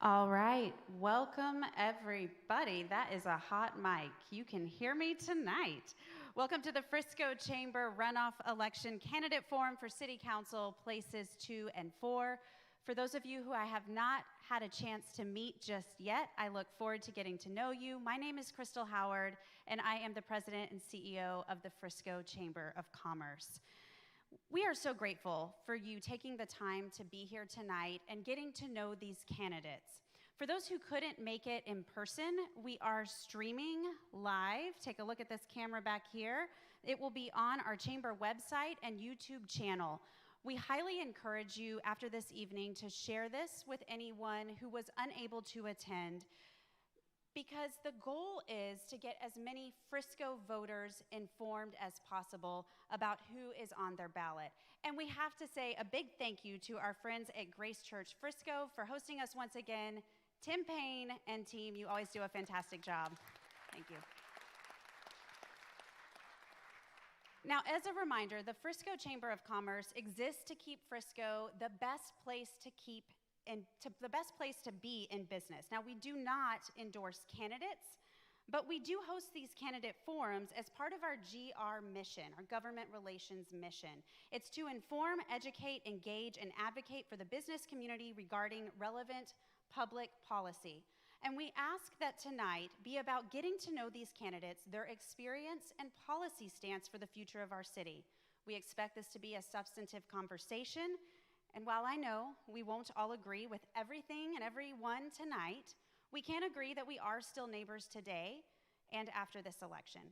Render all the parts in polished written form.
All right, welcome everybody. That is a hot mic. You can hear me tonight. Welcome to the Frisco Chamber Runoff Election Candidate Forum for City Council Places 2 and 4. For those of you who I have not had a chance to meet just yet, I look forward to getting to know you. My name is Crystal Howard, and I am the President and CEO of the Frisco Chamber of Commerce. We are so grateful for you taking the time to be here tonight and getting to know these candidates. For those who couldn't make it in person, we are streaming live. Take a look at this camera back here. It will be on our chamber website and YouTube channel. We highly encourage you after this evening to share this with anyone who was unable to attend, because the goal is to get as many Frisco voters informed as possible about who is on their ballot. And we have to say a big thank you to our friends at Grace Church Frisco for hosting us once again. Tim Payne and team, you always do a fantastic job. Thank you. Now, as a reminder, the Frisco Chamber of Commerce exists to keep Frisco the best place to be in business. Now, we do not endorse candidates, but we do host these candidate forums as part of our GR mission, our government relations mission. It's to inform, educate, engage, and advocate for the business community regarding relevant public policy. And we ask that tonight be about getting to know these candidates, their experience and policy stance for the future of our city. We expect this to be a substantive conversation. And while I know we won't all agree with everything and everyone tonight, we can agree that we are still neighbors today and after this election.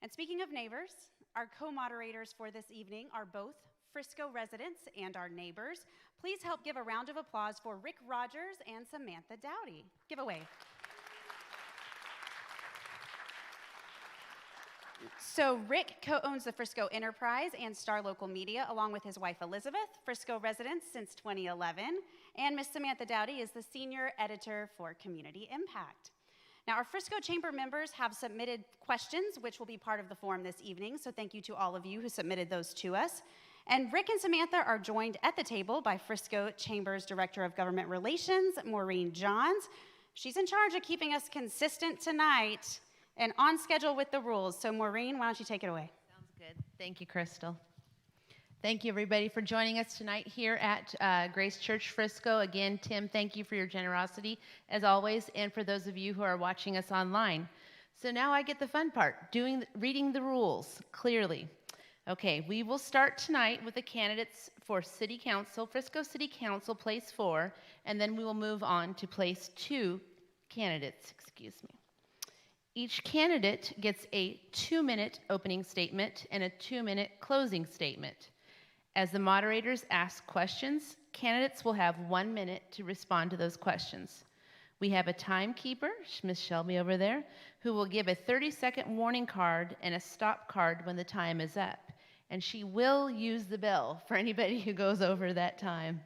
And speaking of neighbors, our co-moderators for this evening are both Frisco residents and our neighbors. Please help give a round of applause for Rick Rogers and Samantha Dowdy. Giveaway. So Rick co-owns the Frisco Enterprise and Star Local Media, along with his wife Elizabeth, Frisco residents since 2011. And Miss Samantha Dowdy is the senior editor for Community Impact. Now, our Frisco Chamber members have submitted questions, which will be part of the forum this evening. So thank you to all of you who submitted those to us. And Rick and Samantha are joined at the table by Frisco Chamber's Director of Government Relations, Maureen Johns. She's in charge of keeping us consistent tonight and on schedule with the rules. So Maureen, why don't you take it away? Sounds good. Thank you, Crystal. Thank you, everybody, for joining us tonight here at Grace Church Frisco. Again, Tim, thank you for your generosity, as always, and for those of you who are watching us online. So now I get the fun part, reading the rules clearly. Okay, we will start tonight with the candidates for City Council, Frisco City Council, Place 4, and then we will move on to Place 2 candidates, excuse me. Each candidate gets a 2-minute opening statement and a 2-minute closing statement. As the moderators ask questions, candidates will have 1 minute to respond to those questions. We have a timekeeper, Miss Shelby over there, who will give a 30-second warning card and a stop card when the time is up. And she will use the bell for anybody who goes over that time.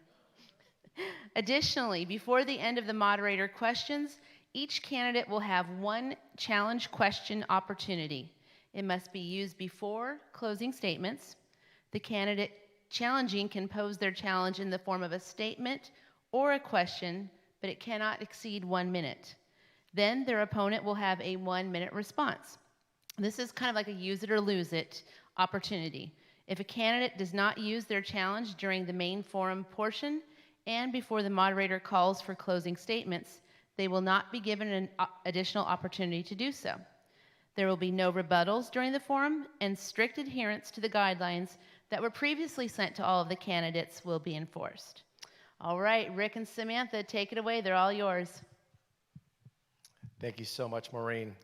Additionally, before the end of the moderator questions, each candidate will have 1 challenge question opportunity. It must be used before closing statements. The candidate challenging can pose their challenge in the form of a statement or a question, but it cannot exceed 1 minute. Then their opponent will have a 1-minute response. This is kind of like a use it or lose it opportunity. If a candidate does not use their challenge during the main forum portion and before the moderator calls for closing statements, they will not be given an additional opportunity to do so. There will be no rebuttals during the forum, and strict adherence to the guidelines that were previously sent to all of the candidates will be enforced. All right, Rick and Samantha, take it away. They're all yours. Thank you so much, Maureen.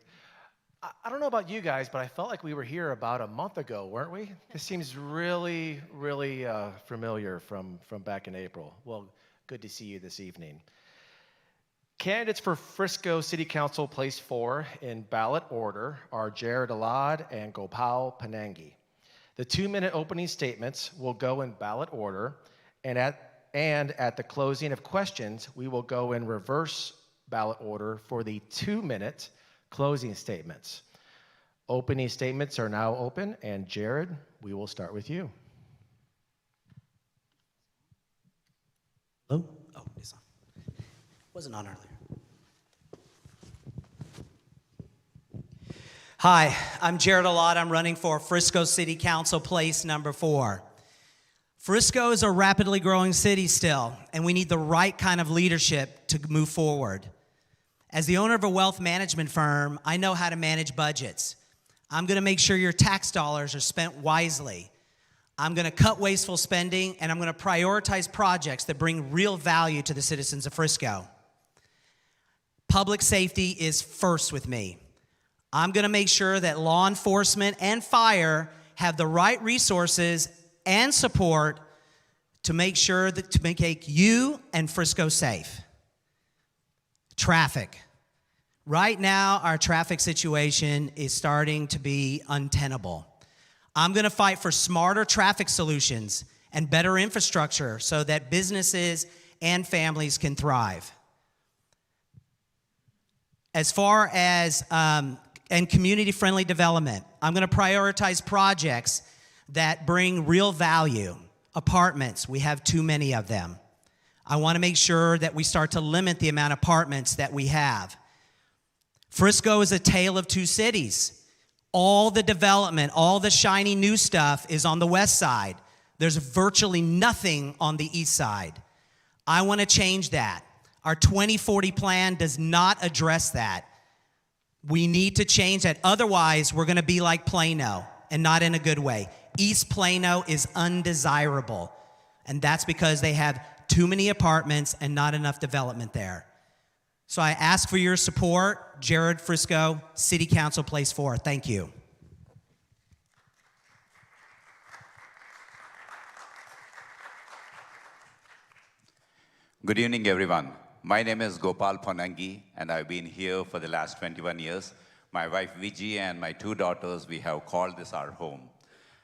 I don't know about you guys, but I felt like we were here about a month ago, weren't we? This seems really, really familiar from back in April. Well, good to see you this evening. Candidates for Frisco City Council Place 4 in ballot order are Jared Alad and Gopal Panangi. The 2-minute opening statements will go in ballot order, and at the closing of questions, we will go in reverse ballot order for the 2-minute closing statements. Opening statements are now open, and Jared, we will start with you. Hello? Oh, it's on. wasn't on earlier. Hi, I'm Jared Alott. I'm running for Frisco City Council Place number 4. Frisco is a rapidly growing city still, and we need the right kind of leadership to move forward. As the owner of a wealth management firm, I know how to manage budgets. I'm going to make sure your tax dollars are spent wisely. I'm going to cut wasteful spending, and I'm going to prioritize projects that bring real value to the citizens of Frisco. Public safety is first with me. I'm going to make sure that law enforcement and fire have the right resources and support to make sure that to make you and Frisco safe. Traffic. Right now, our traffic situation is starting to be untenable. I'm going to fight for smarter traffic solutions and better infrastructure so that businesses and families can thrive. As far as and community-friendly development, I'm going to prioritize projects that bring real value. Apartments, we have too many of them. I want to make sure that we start to limit the amount of apartments that we have. Frisco is a tale of two cities. All the development, all the shiny new stuff is on the west side. There's virtually nothing on the east side. I want to change that. Our 2040 plan does not address that. We need to change that. Otherwise, we're going to be like Plano, and not in a good way. East Plano is undesirable, and that's because they have too many apartments and not enough development there. So I ask for your support. Jared, Frisco, City Council Place 4. Thank you. Good evening, everyone. My name is Gopal Ponangi, and I've been here for the last 21 years. My wife Viji and my 2 daughters, we have called this our home.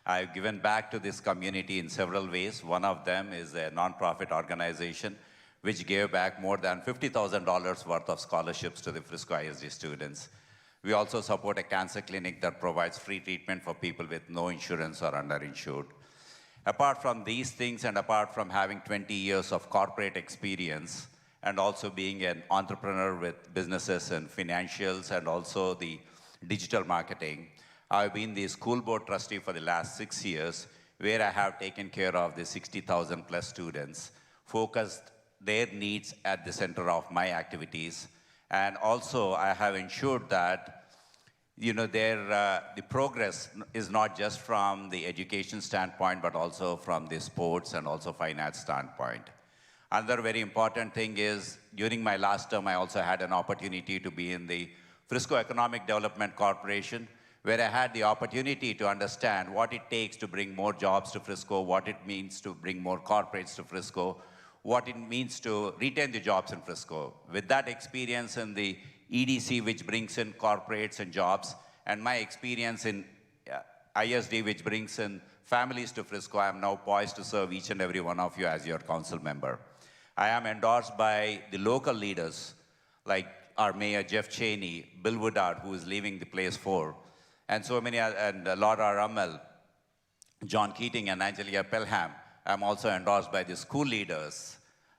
I've given back to this community in several ways. One of them is a nonprofit organization which gave back more than $50,000 worth of scholarships to the Frisco ISD students. We also support a cancer clinic that provides free treatment for people with no insurance or underinsured. Apart from these things, and apart from having 20 years of corporate experience, and also being an entrepreneur with businesses and financials and also the digital marketing, I've been the school board trustee for the last 6 years, where I have taken care of the 60,000 plus students, focused their needs at the center of my activities. And also I have ensured that the progress is not just from the education standpoint, but also from the sports and also finance standpoint. Another very important thing is, during my last term, I also had an opportunity to be in the Frisco Economic Development Corporation, where I had the opportunity to understand what it takes to bring more jobs to Frisco, what it means to bring more corporates to Frisco, what it means to retain the jobs in Frisco. With that experience in the EDC, which brings in corporates and jobs, and my experience in ISD, which brings in families to Frisco, I am now poised to serve each and every one of you as your council member. I am endorsed by the local leaders, like our Mayor Jeff Cheney, Bill Woodard, who is leaving the place for, and so many, and Laura Rummel, John Keating, and Angelia Pelham. I'm also endorsed by the school leaders,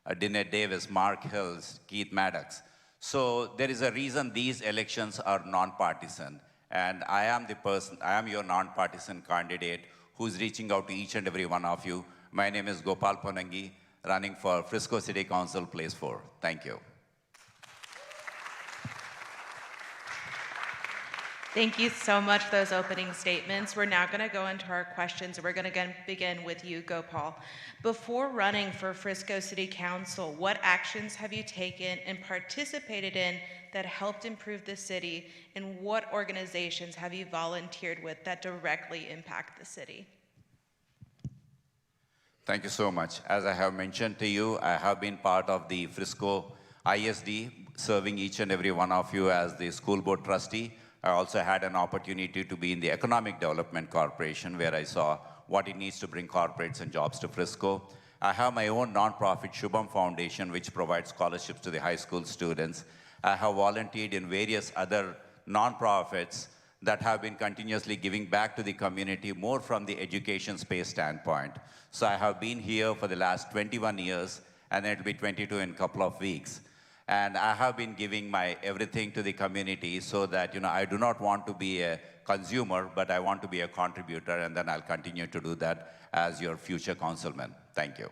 Dinette Davis, Mark Hills, Keith Maddox. So there is a reason these elections are nonpartisan, and I am your nonpartisan candidate who's reaching out to each and every one of you. My name is Gopal Ponangi, running for Frisco City Council, Place 4. Thank you. Thank you so much for those opening statements. We're now going to go into our questions. We're going to begin with you, Gopal. Before running for Frisco City Council, what actions have you taken and participated in that helped improve the city, and what organizations have you volunteered with that directly impact the city? Thank you so much. As I have mentioned to you, I have been part of the Frisco ISD, serving each and every one of you as the school board trustee. I also had an opportunity to be in the Economic Development Corporation, where I saw what it needs to bring corporates and jobs to Frisco. I have my own nonprofit, Shubham Foundation, which provides scholarships to the high school students. I have volunteered in various other nonprofits that have been continuously giving back to the community, more from the education space standpoint. So I have been here for the last 21 years, and it'll be 22 in a couple of weeks. And I have been giving my everything to the community so that, I do not want to be a consumer, but I want to be a contributor, and then I'll continue to do that as your future councilman. Thank you.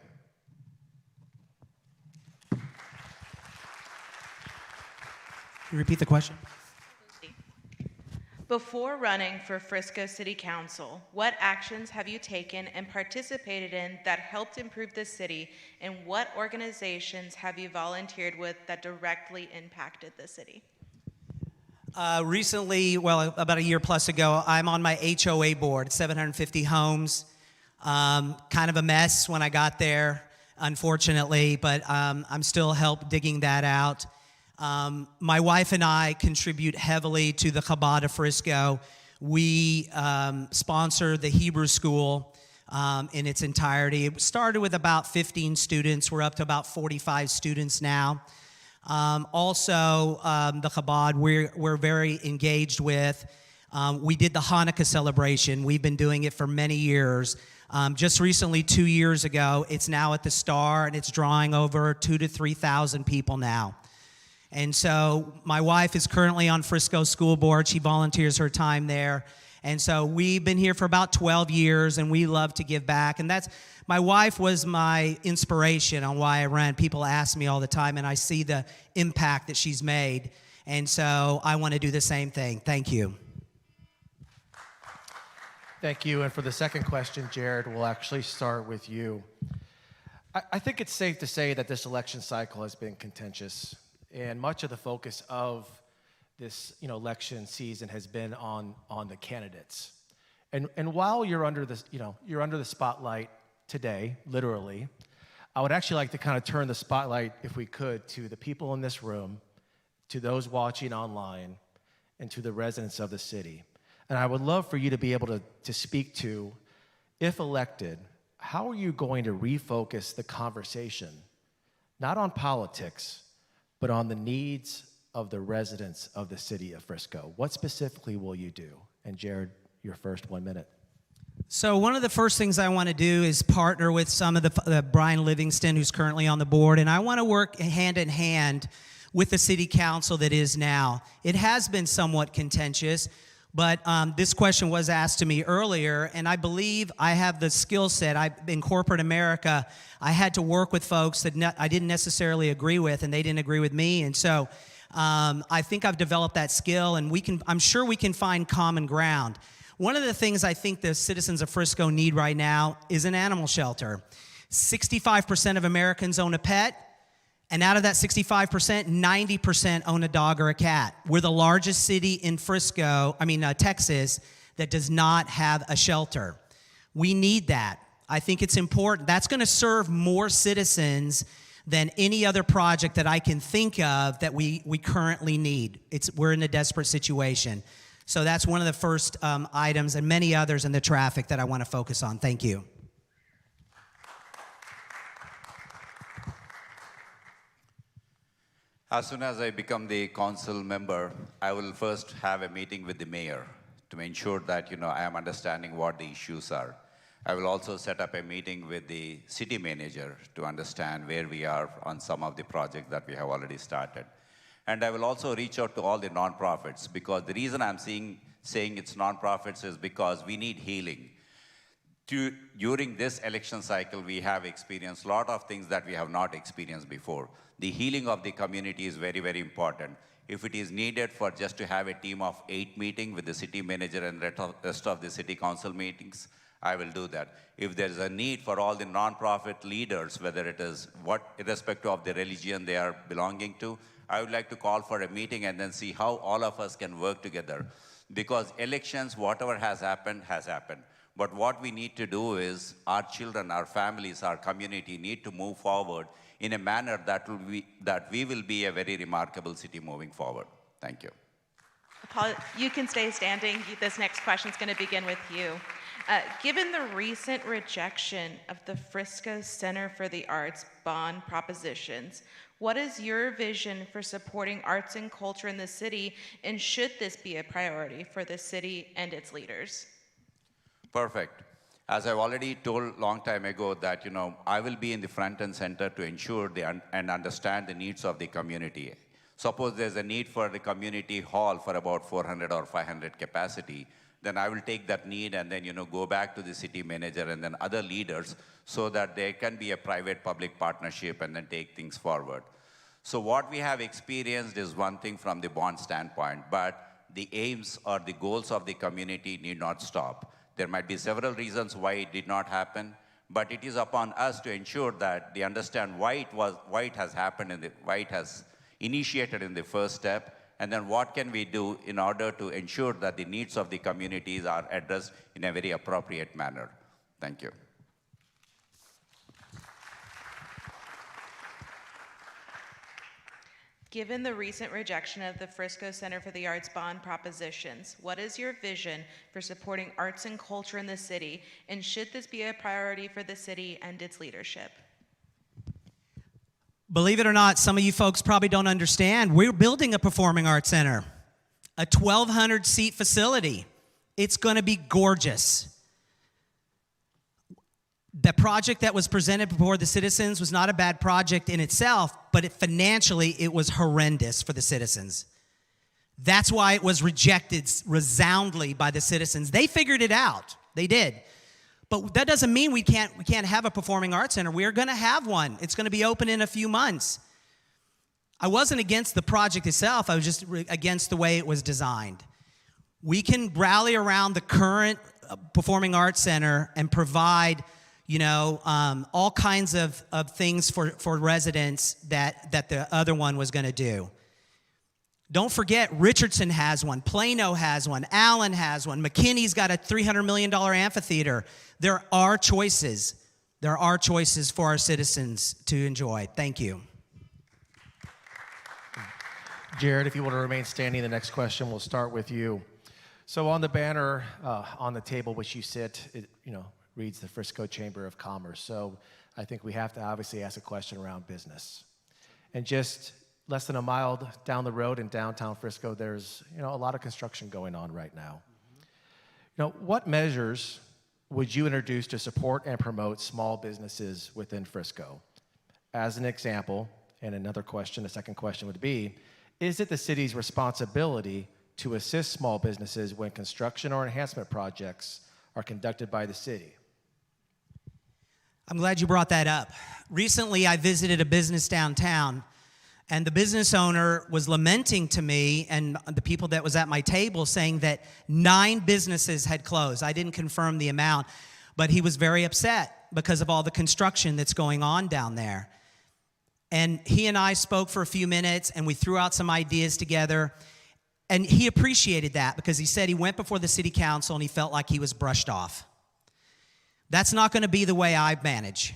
Repeat the question. Before running for Frisco City Council, what actions have you taken and participated in that helped improve the city, and what organizations have you volunteered with that directly impacted the city? Recently, well, about a year plus ago, I'm on my HOA board, 750 homes. Kind of a mess when I got there, unfortunately, but I'm still digging that out. My wife and I contribute heavily to the Chabad of Frisco. We sponsor the Hebrew school in its entirety. It started with about 15 students. We're up to about 45 students now. Also, the Chabad we're very engaged with. We did the Hanukkah celebration. We've been doing it for many years. Just recently, 2 years ago, it's now at the Star, and it's drawing over 2,000 to 3,000 people now. And so my wife is currently on Frisco School Board. She volunteers her time there. And so we've been here for about 12 years, and we love to give back. And my wife was my inspiration on why I ran. People ask me all the time, and I see the impact that she's made. And so I want to do the same thing. Thank you. Thank you. And for the second question, Jared, we'll actually start with you. I think it's safe to say that this election cycle has been contentious. And much of the focus of this, election season has been on the candidates. And while you're under the spotlight today, literally, I would actually like to kind of turn the spotlight, if we could, to the people in this room, to those watching online, and to the residents of the city. And I would love for you to be able to speak to, if elected, how are you going to refocus the conversation, not on politics, but on the needs of the residents of the city of Frisco? What specifically will you do? And Jared, your first 1 minute. So one of the first things I want to do is partner with some of the Brian Livingston, who's currently on the board, and I want to work hand in hand with the city council that is now. It has been somewhat contentious, but this question was asked to me earlier, and I believe I have the skill set. In corporate America, I had to work with folks that I didn't necessarily agree with, and they didn't agree with me, and so I think I've developed that skill, and I'm sure we can find common ground. One of the things I think the citizens of Frisco need right now is an animal shelter. 65% of Americans own a pet, and out of that 65%, 90% own a dog or a cat. We're the largest city in Texas, that does not have a shelter. We need that. I think it's important. That's going to serve more citizens than any other project that I can think of that we currently need. We're in a desperate situation. So that's one of the first items, and many others in the traffic that I want to focus on. Thank you. As soon as I become the council member, I will first have a meeting with the mayor to ensure that, I am understanding what the issues are. I will also set up a meeting with the city manager to understand where we are on some of the projects that we have already started. And I will also reach out to all the nonprofits, because the reason I'm saying it's nonprofits is because we need healing. During this election cycle, we have experienced a lot of things that we have not experienced before. The healing of the community is very, very important. If it is needed for just to have a team of 8 meeting with the city manager and rest of the city council meetings, I will do that. If there is a need for all the nonprofit leaders, whether it is irrespective of the religion they are belonging to, I would like to call for a meeting and then see how all of us can work together. Because elections, whatever has happened, has happened. But what we need to do is our children, our families, our community need to move forward in a manner that we will be a very remarkable city moving forward. Thank you. You can stay standing. This next question is going to begin with you. Given the recent rejection of the Frisco Center for the Arts bond propositions, what is your vision for supporting arts and culture in the city, and should this be a priority for the city and its leaders? Perfect. As I've already told long time ago that, I will be in the front and center to ensure and understand the needs of the community. Suppose there's a need for the community hall for about 400 or 500 capacity, then I will take that need and then, go back to the city manager and then other leaders so that there can be a private-public partnership and then take things forward. So what we have experienced is one thing from the bond standpoint, but the aims or the goals of the community need not stop. There might be several reasons why it did not happen, but it is upon us to ensure that they understand why it has happened and why it has initiated in the first step, and then what can we do in order to ensure that the needs of the communities are addressed in a very appropriate manner. Thank you. Given the recent rejection of the Frisco Center for the Arts bond propositions, what is your vision for supporting arts and culture in the city, and should this be a priority for the city and its leadership? Believe it or not, some of you folks probably don't understand. We're building a performing arts center, a 1,200-seat facility. It's going to be gorgeous. The project that was presented before the citizens was not a bad project in itself, but financially it was horrendous for the citizens. That's why it was rejected resoundingly by the citizens. They figured it out. They did. But that doesn't mean we can't have a performing arts center. We are going to have one. It's going to be open in a few months. I wasn't against the project itself. I was just against the way it was designed. We can rally around the current performing arts center and provide all kinds of things for residents that the other one was going to do. Don't forget, Richardson has one, Plano has one, Allen has one, McKinney's got a $300 million amphitheater. There are choices. There are choices for our citizens to enjoy. Thank you. Jared, if you want to remain standing, the next question will start with you. So on the banner on the table which you sit, it reads the Frisco Chamber of Commerce. So I think we have to obviously ask a question around business. And just less than a mile down the road in downtown Frisco, there's a lot of construction going on right now. What measures would you introduce to support and promote small businesses within Frisco? As an example, and another question, the second question would be, is it the city's responsibility to assist small businesses when construction or enhancement projects are conducted by the city? I'm glad you brought that up. Recently, I visited a business downtown, and the business owner was lamenting to me and the people that was at my table saying that 9 businesses had closed. I didn't confirm the amount, but he was very upset because of all the construction that's going on down there. And he and I spoke for a few minutes, and we threw out some ideas together, and he appreciated that because he said he went before the city council and he felt like he was brushed off. That's not going to be the way I manage.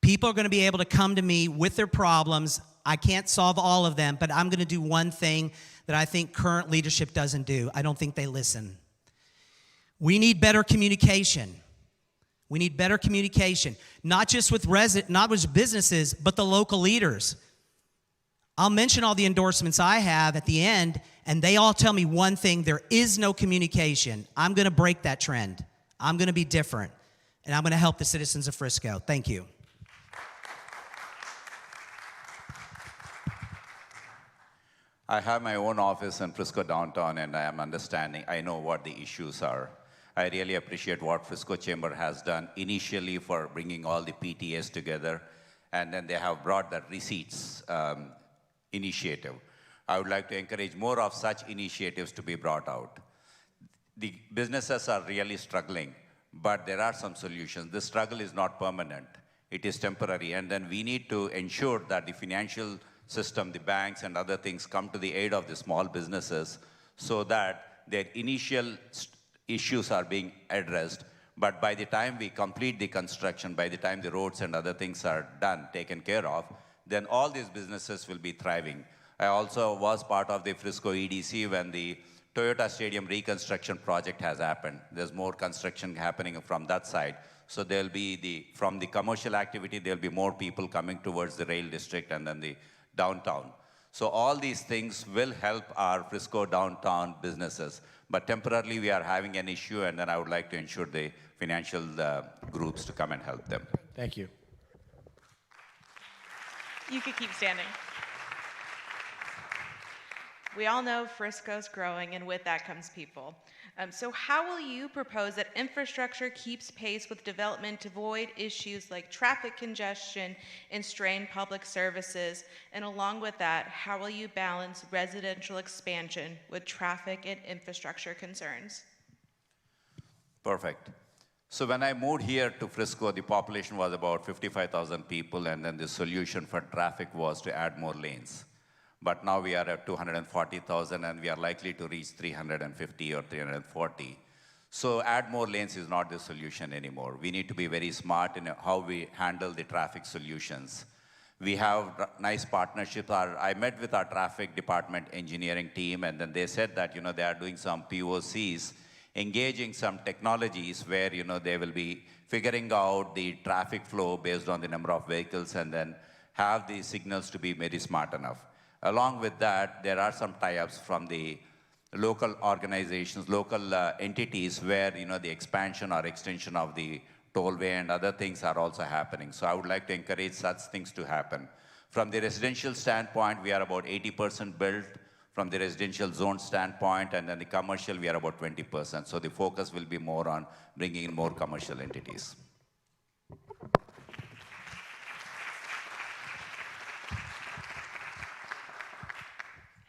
People are going to be able to come to me with their problems. I can't solve all of them, but I'm going to do one thing that I think current leadership doesn't do. I don't think they listen. We need better communication. We need better communication, not just with businesses, but the local leaders. I'll mention all the endorsements I have at the end, and they all tell me one thing: there is no communication. I'm going to break that trend. I'm going to be different, and I'm going to help the citizens of Frisco. Thank you. I have my own office in Frisco downtown, and I know what the issues are. I really appreciate what Frisco Chamber has done initially for bringing all the PTAs together, and then they have brought that receipts initiative. I would like to encourage more of such initiatives to be brought out. The businesses are really struggling, but there are some solutions. The struggle is not permanent. It is temporary, and then we need to ensure that the financial system, the banks and other things come to the aid of the small businesses so that their initial issues are being addressed. But by the time we complete the construction, by the time the roads and other things are done, taken care of, then all these businesses will be thriving. I also was part of the Frisco EDC when the Toyota Stadium reconstruction project has happened. There's more construction happening from that side. So there'll be from the commercial activity, there'll be more people coming towards the rail district and then the downtown. So all these things will help our Frisco downtown businesses. But temporarily we are having an issue, and then I would like to ensure the financial groups to come and help them. Thank you. You could keep standing. We all know Frisco's growing, and with that comes people. So how will you propose that infrastructure keeps pace with development to avoid issues like traffic congestion and strained public services? And along with that, how will you balance residential expansion with traffic and infrastructure concerns? Perfect. So when I moved here to Frisco, the population was about 55,000 people, and then the solution for traffic was to add more lanes. But now we are at 240,000, and we are likely to reach 350 or 340. So add more lanes is not the solution anymore. We need to be very smart in how we handle the traffic solutions. We have nice partnerships. I met with our traffic department engineering team, and then they said that they are doing some POCs, engaging some technologies where they will be figuring out the traffic flow based on the number of vehicles, and then have the signals to be very smart enough. Along with that, there are some tie-ups from the local organizations, local entities where the expansion or extension of the tollway and other things are also happening. So I would like to encourage such things to happen. From the residential standpoint, we are about 80% built from the residential zone standpoint, and then the commercial, we are about 20%. So the focus will be more on bringing in more commercial entities.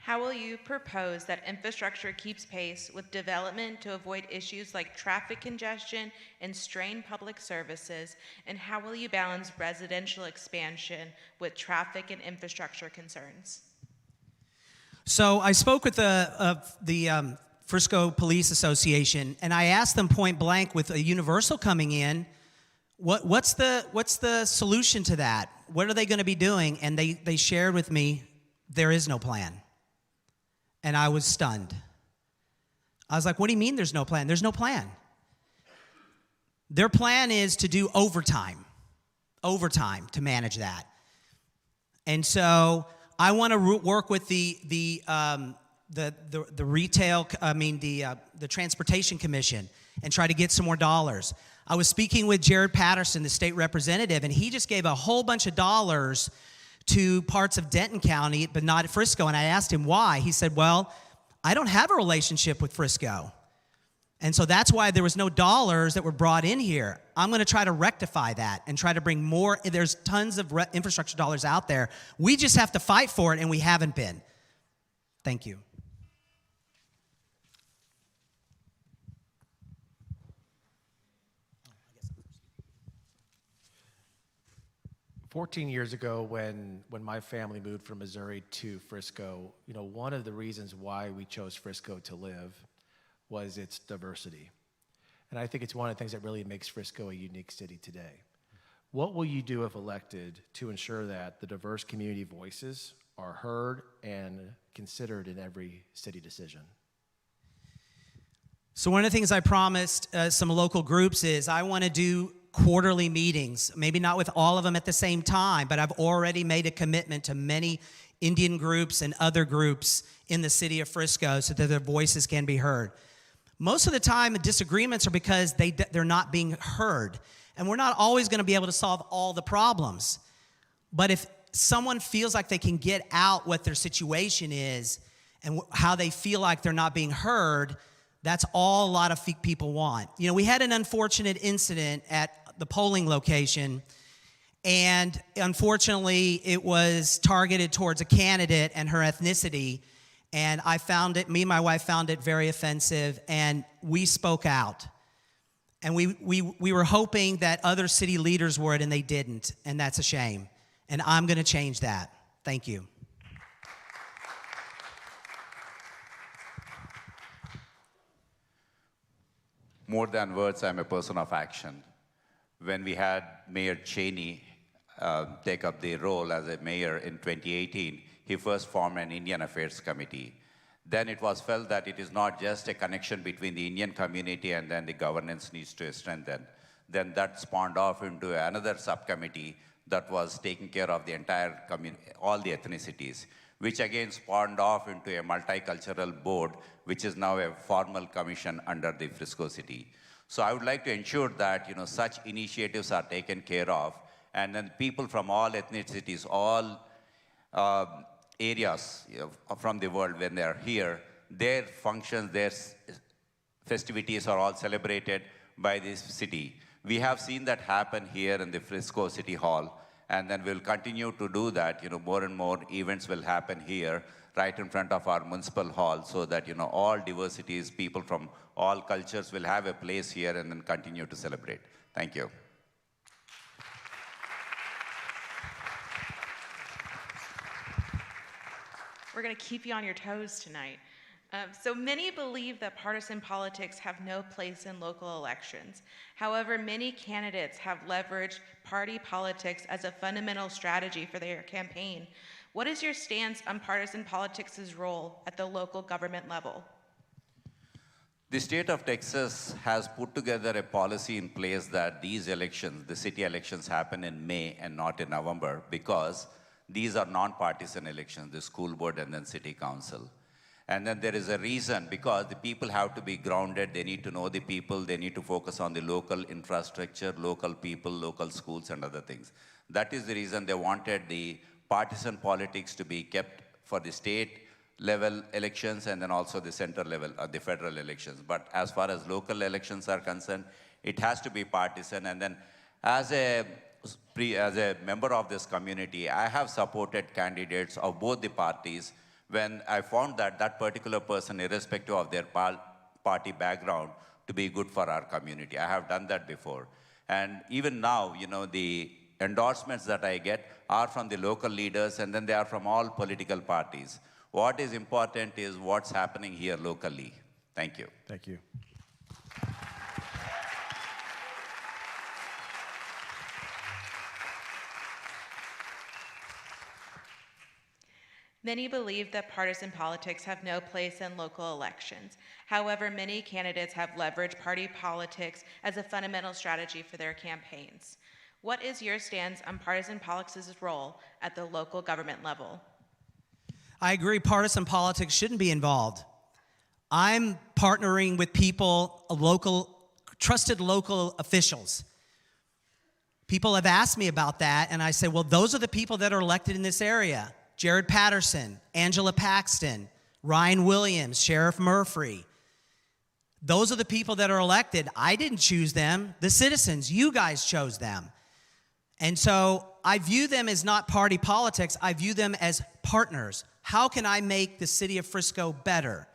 How will you propose that infrastructure keeps pace with development to avoid issues like traffic congestion and strained public services? And how will you balance residential expansion with traffic and infrastructure concerns? So I spoke with the Frisco Police Association, and I asked them point blank, with a Universal coming in, what's the solution to that? What are they going to be doing? And they shared with me, there is no plan. And I was stunned. I was like, what do you mean there's no plan? There's no plan. Their plan is to do overtime to manage that. And so I want to work with the Transportation Commission and try to get some more dollars. I was speaking with Jared Patterson, the state representative, and he just gave a whole bunch of dollars to parts of Denton County, but not at Frisco. And I asked him why. He said, well, I don't have a relationship with Frisco. And so that's why there was no dollars that were brought in here. I'm going to try to rectify that and try to bring more. There's tons of infrastructure dollars out there. We just have to fight for it, and we haven't been. Thank you. 14 years ago, when my family moved from Missouri to Frisco, one of the reasons why we chose Frisco to live was its diversity. And I think it's one of the things that really makes Frisco a unique city today. What will you do if elected to ensure that the diverse community voices are heard and considered in every city decision? So one of the things I promised some local groups is I want to do quarterly meetings, maybe not with all of them at the same time, but I've already made a commitment to many Indian groups and other groups in the city of Frisco so that their voices can be heard. Most of the time, the disagreements are because they're not being heard. And we're not always going to be able to solve all the problems. But if someone feels like they can get out what their situation is and how they feel like they're not being heard, that's all a lot of people want. We had an unfortunate incident at the polling location, and unfortunately, it was targeted towards a candidate and her ethnicity, and me and my wife found it very offensive, and we spoke out. And we were hoping that other city leaders would, and they didn't, and that's a shame. And I'm going to change that. Thank you. More than words, I'm a person of action. When we had Mayor Cheney take up the role as a mayor in 2018, he first formed an Indian Affairs Committee. Then it was felt that it is not just a connection between the Indian community and then the governance needs to strengthen. Then that spawned off into another subcommittee that was taking care of the entire community, all the ethnicities, which again spawned off into a multicultural board, which is now a formal commission under the Frisco City. So I would like to ensure that, such initiatives are taken care of, and then people from all ethnicities, all areas from the world, when they are here, their functions, their festivities are all celebrated by this city. We have seen that happen here in the Frisco City Hall, and then we'll continue to do that. More and more events will happen here, right in front of our municipal hall, so that, all diversities, people from all cultures will have a place here and then continue to celebrate. Thank you. We're going to keep you on your toes tonight. So many believe that partisan politics have no place in local elections. However, many candidates have leveraged party politics as a fundamental strategy for their campaign. What is your stance on partisan politics' role at the local government level? The state of Texas has put together a policy in place that these elections, the city elections, happen in May and not in November, because these are non-partisan elections, the school board and then city council. And then there is a reason, because the people have to be grounded, they need to know the people, they need to focus on the local infrastructure, local people, local schools and other things. That is the reason they wanted the partisan politics to be kept for the state level elections and then also the center level, the federal elections. But as far as local elections are concerned, it has to be partisan. And then as a member of this community, I have supported candidates of both the parties when I found that that particular person, irrespective of their party background, to be good for our community. I have done that before. And even now, the endorsements that I get are from the local leaders, and then they are from all political parties. What is important is what's happening here locally. Thank you. Thank you. Many believe that partisan politics have no place in local elections. However, many candidates have leveraged party politics as a fundamental strategy for their campaigns. What is your stance on partisan politics' role at the local government level? I agree, partisan politics shouldn't be involved. I'm partnering with people, trusted local officials. People have asked me about that, and I say, well, those are the people that are elected in this area. Jared Patterson, Angela Paxton, Ryan Williams, Sheriff Murphy. Those are the people that are elected. I didn't choose them. The citizens, you guys chose them. And so I view them as not party politics. I view them as partners. How can I make the city of Frisco better?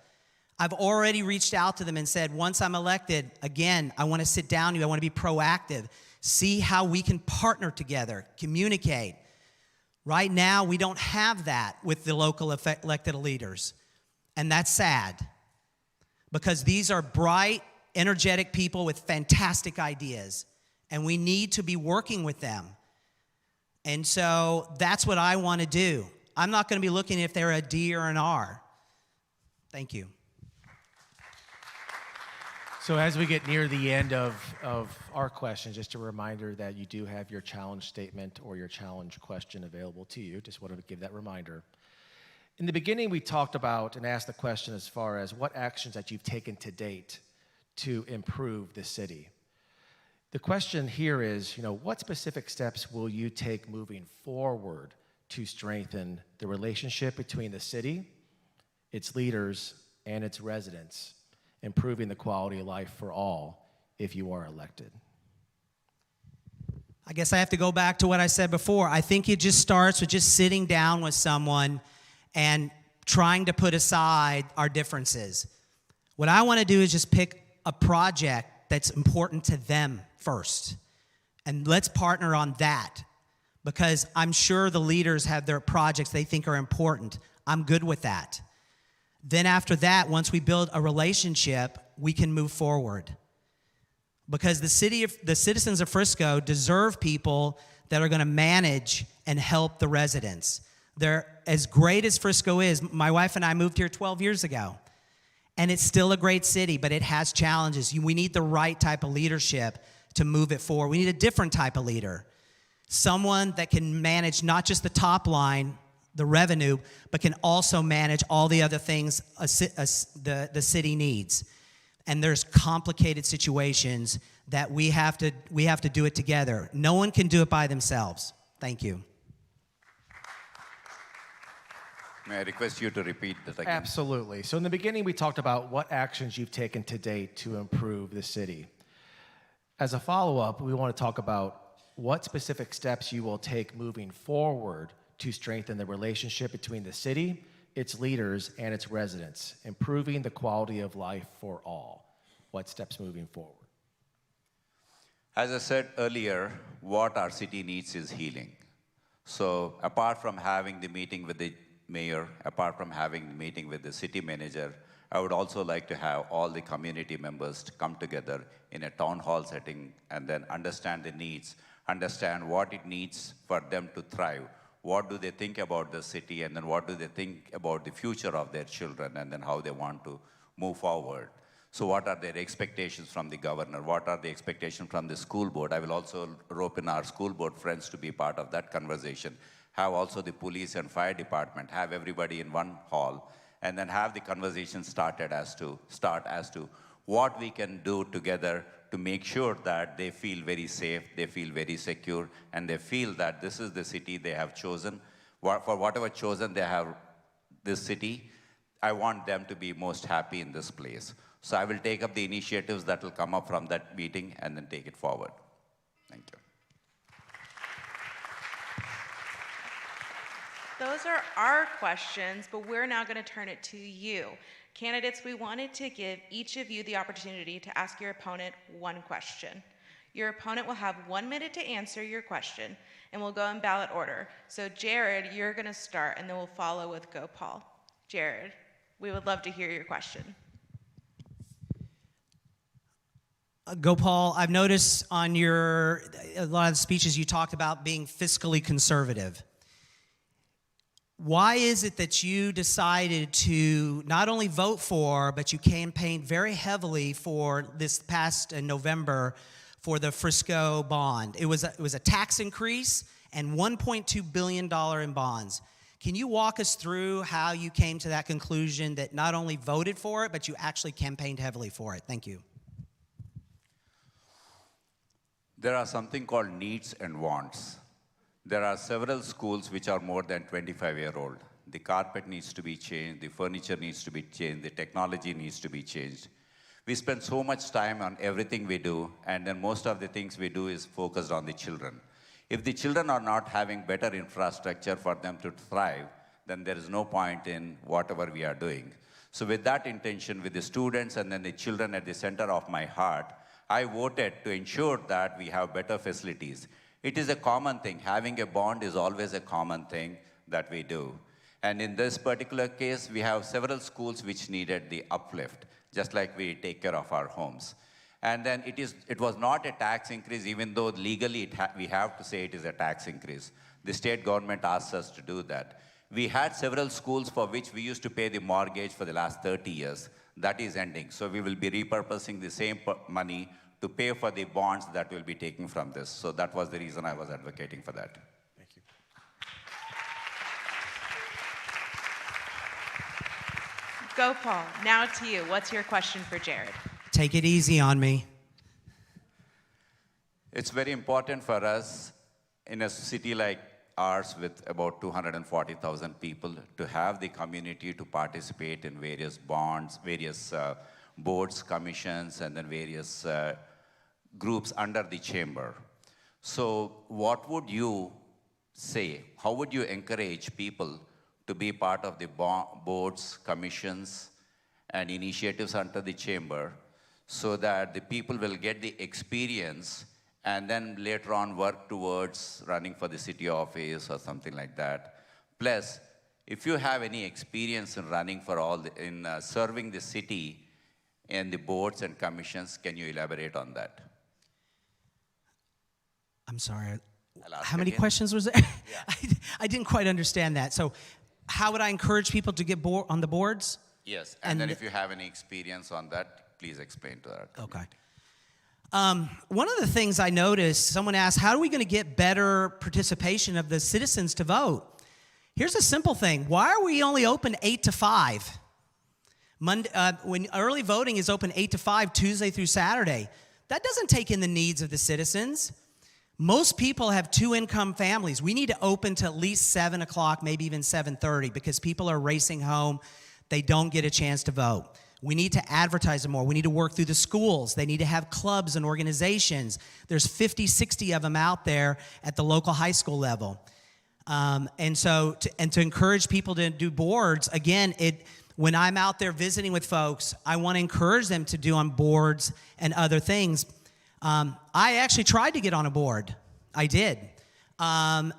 I've already reached out to them and said, once I'm elected, again, I want to sit down with you. I want to be proactive. See how we can partner together, communicate. Right now, we don't have that with the local elected leaders. And that's sad, because these are bright, energetic people with fantastic ideas, and we need to be working with them. And so that's what I want to do. I'm not going to be looking if they're a D or an R. Thank you. So as we get near the end of our questions, just a reminder that you do have your challenge statement or your challenge question available to you. Just wanted to give that reminder. In the beginning, we talked about and asked the question as far as what actions that you've taken to date to improve the city. The question here is, what specific steps will you take moving forward to strengthen the relationship between the city, its leaders, and its residents, improving the quality of life for all if you are elected? I guess I have to go back to what I said before. I think it just starts with just sitting down with someone and trying to put aside our differences. What I want to do is just pick a project that's important to them first. And let's partner on that, because I'm sure the leaders have their projects they think are important. I'm good with that. Then after that, once we build a relationship, we can move forward. Because the citizens of Frisco deserve people that are going to manage and help the residents. They're as great as Frisco is. My wife and I moved here 12 years ago, and it's still a great city, but it has challenges. We need the right type of leadership to move it forward. We need a different type of leader, someone that can manage not just the top line, the revenue, but can also manage all the other things the city needs. and there's complicated situations that we have to do it together. No one can do it by themselves. Thank you. May I request you to repeat that again? Absolutely. So in the beginning, we talked about what actions you've taken to date to improve the city. As a follow-up, we want to talk about what specific steps you will take moving forward to strengthen the relationship between the city, its leaders, and its residents, improving the quality of life for all. What steps moving forward? As I said earlier, what our city needs is healing. So apart from having the meeting with the mayor, apart from having the meeting with the city manager, I would also like to have all the community members to come together in a town hall setting and then understand the needs, understand what it needs for them to thrive. What do they think about the city, and then what do they think about the future of their children, and then how they want to move forward. So what are their expectations from the governor? What are the expectations from the school board? I will also rope in our school board friends to be part of that conversation. Have also the police and fire department, have everybody in one hall, and then have the conversation start as to what we can do together to make sure that they feel very safe, they feel very secure, and they feel that this is the city they have chosen. For whatever chosen they have this city, I want them to be most happy in this place. So I will take up the initiatives that will come up from that meeting and then take it forward. Thank you. Those are our questions, but we're now going to turn it to you. Candidates, we wanted to give each of you the opportunity to ask your opponent one question. Your opponent will have 1 minute to answer your question, and we'll go in ballot order. So Jared, you're going to start, and then we'll follow with Gopal. Jared, we would love to hear your question. Gopal, I've noticed on a lot of the speeches you talked about being fiscally conservative. Why is it that you decided to not only vote for, but you campaigned very heavily for this past November for the Frisco bond? It was a tax increase and $1.2 billion in bonds. Can you walk us through how you came to that conclusion that not only voted for it, but you actually campaigned heavily for it? Thank you. There are something called needs and wants. There are several schools which are more than 25-year-old. The carpet needs to be changed, the furniture needs to be changed, the technology needs to be changed. We spend so much time on everything we do, and then most of the things we do is focused on the children. If the children are not having better infrastructure for them to thrive, then there is no point in whatever we are doing. So with that intention, with the students and then the children at the center of my heart, I voted to ensure that we have better facilities. It is a common thing. Having a bond is always a common thing that we do. And in this particular case, we have several schools which needed the uplift, just like we take care of our homes. And then it was not a tax increase, even though legally we have to say it is a tax increase. The state government asked us to do that. We had several schools for which we used to pay the mortgage for the last 30 years. That is ending. So we will be repurposing the same money to pay for the bonds that we'll be taking from this. So that was the reason I was advocating for that. Thank you. Gopal, now to you. What's your question for Jared? Take it easy on me. It's very important for us in a city like ours with about 240,000 people to have the community to participate in various bonds, various boards, commissions, and then various groups under the chamber. So what would you say? How would you encourage people to be part of the boards, commissions, and initiatives under the chamber so that the people will get the experience and then later on work towards running for the city office or something like that? Plus, if you have any experience in running for serving the city and the boards and commissions, can you elaborate on that? I'm sorry. I'll ask How many again. questions was there? Yeah. I didn't quite understand that. So how would I encourage people to get on the boards? Yes, and then if you have any experience on that, please explain to that. Okay. One of the things I noticed, someone asked, how are we going to get better participation of the citizens to vote? Here's a simple thing. Why are we only open 8 to 5? When early voting is open 8 to 5, Tuesday through Saturday, that doesn't take in the needs of the citizens. Most people have two-income families. We need to open to at least 7 o'clock, maybe even 7:30, because people are racing home. They don't get a chance to vote. We need to advertise them more. We need to work through the schools. They need to have clubs and organizations. There's 50, 60 of them out there at the local high school level. And to encourage people to do boards, again, when I'm out there visiting with folks, I want to encourage them to do on boards and other things. I actually tried to get on a board. I did. I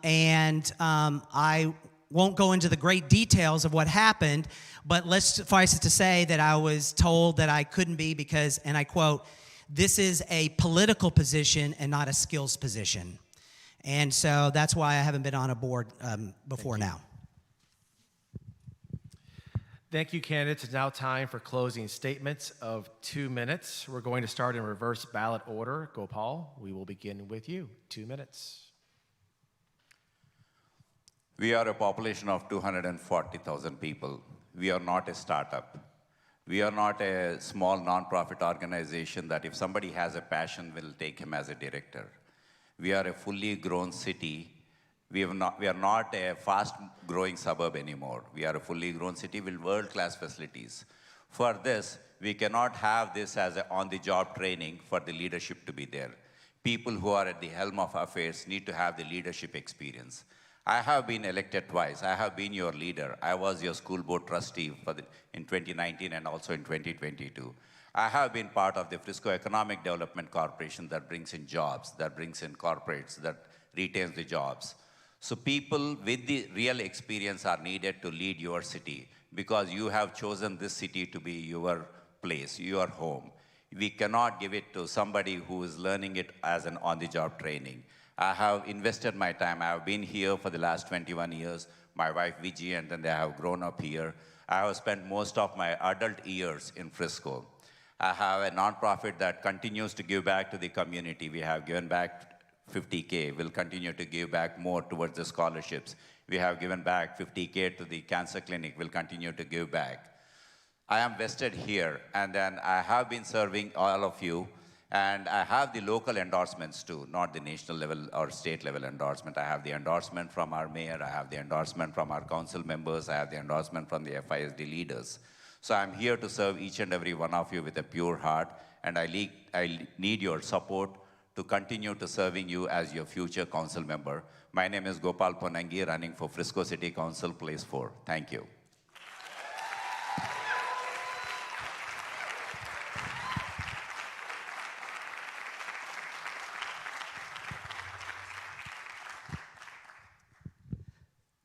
won't go into the great details of what happened, but let's suffice it to say that I was told that I couldn't be because, and I quote, "This is a political position and not a skills position." And so that's why I haven't been on a board before now. Thank you, candidates. It's now time for closing statements of 2 minutes. We're going to start in reverse ballot order. Gopal, we will begin with you. 2 minutes. We are a population of 240,000 people. We are not a startup. We are not a small nonprofit organization that if somebody has a passion, will take him as a director. We are a fully grown city. We are not a fast-growing suburb anymore. We are a fully grown city with world-class facilities. For this, we cannot have this as an on-the-job training for the leadership to be there. People who are at the helm of affairs need to have the leadership experience. I have been elected twice. I have been your leader. I was your school board trustee in 2019 and also in 2022. I have been part of the Frisco Economic Development Corporation that brings in jobs, that brings in corporates, that retains the jobs. So people with the real experience are needed to lead your city because you have chosen this city to be your place, your home. We cannot give it to somebody who is learning it as an on-the-job training. I have invested my time. I have been here for the last 21 years. My wife, Vijay, and then they have grown up here. I have spent most of my adult years in Frisco. I have a nonprofit that continues to give back to the community. We have given back 50K. We'll continue to give back more towards the scholarships. We have given back 50K to the cancer clinic. We'll continue to give back. I am vested here, and then I have been serving all of you. And I have the local endorsements too, not the national level or state level endorsement. I have the endorsement from our mayor, I have the endorsement from our council members, I have the endorsement from the FISD leaders. So I'm here to serve each and every one of you with a pure heart, and I need your support to continue to serving you as your future council member. My name is Gopal Ponangi, running for Frisco City Council, Place 4. Thank you.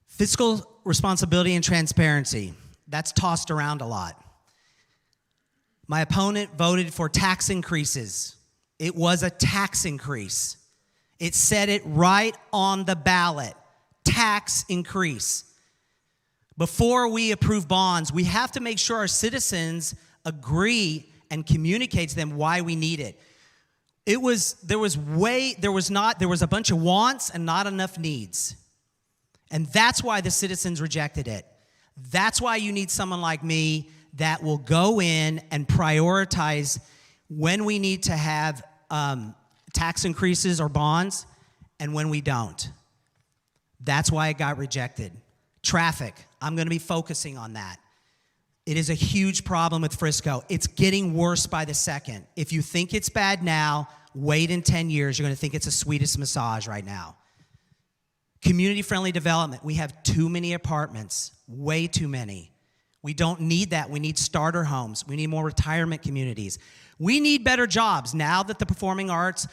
Fiscal responsibility and transparency, that's tossed around a lot. My opponent voted for tax increases. It was a tax increase. It said it right on the ballot, tax increase. Before we approve bonds, we have to make sure our citizens agree and communicate to them why we need it. There was a bunch of wants and not enough needs. And that's why the citizens rejected it. That's why you need someone like me that will go in and prioritize when we need to have tax increases or bonds and when we don't. That's why it got rejected. Traffic, I'm going to be focusing on that. It is a huge problem with Frisco. It's getting worse by the second. If you think it's bad now, wait in 10 years, you're going to think it's the sweetest massage right now. Community-friendly development. We have too many apartments, way too many. We don't need that. We need starter homes. We need more retirement communities. We need better jobs. Now that the performing arts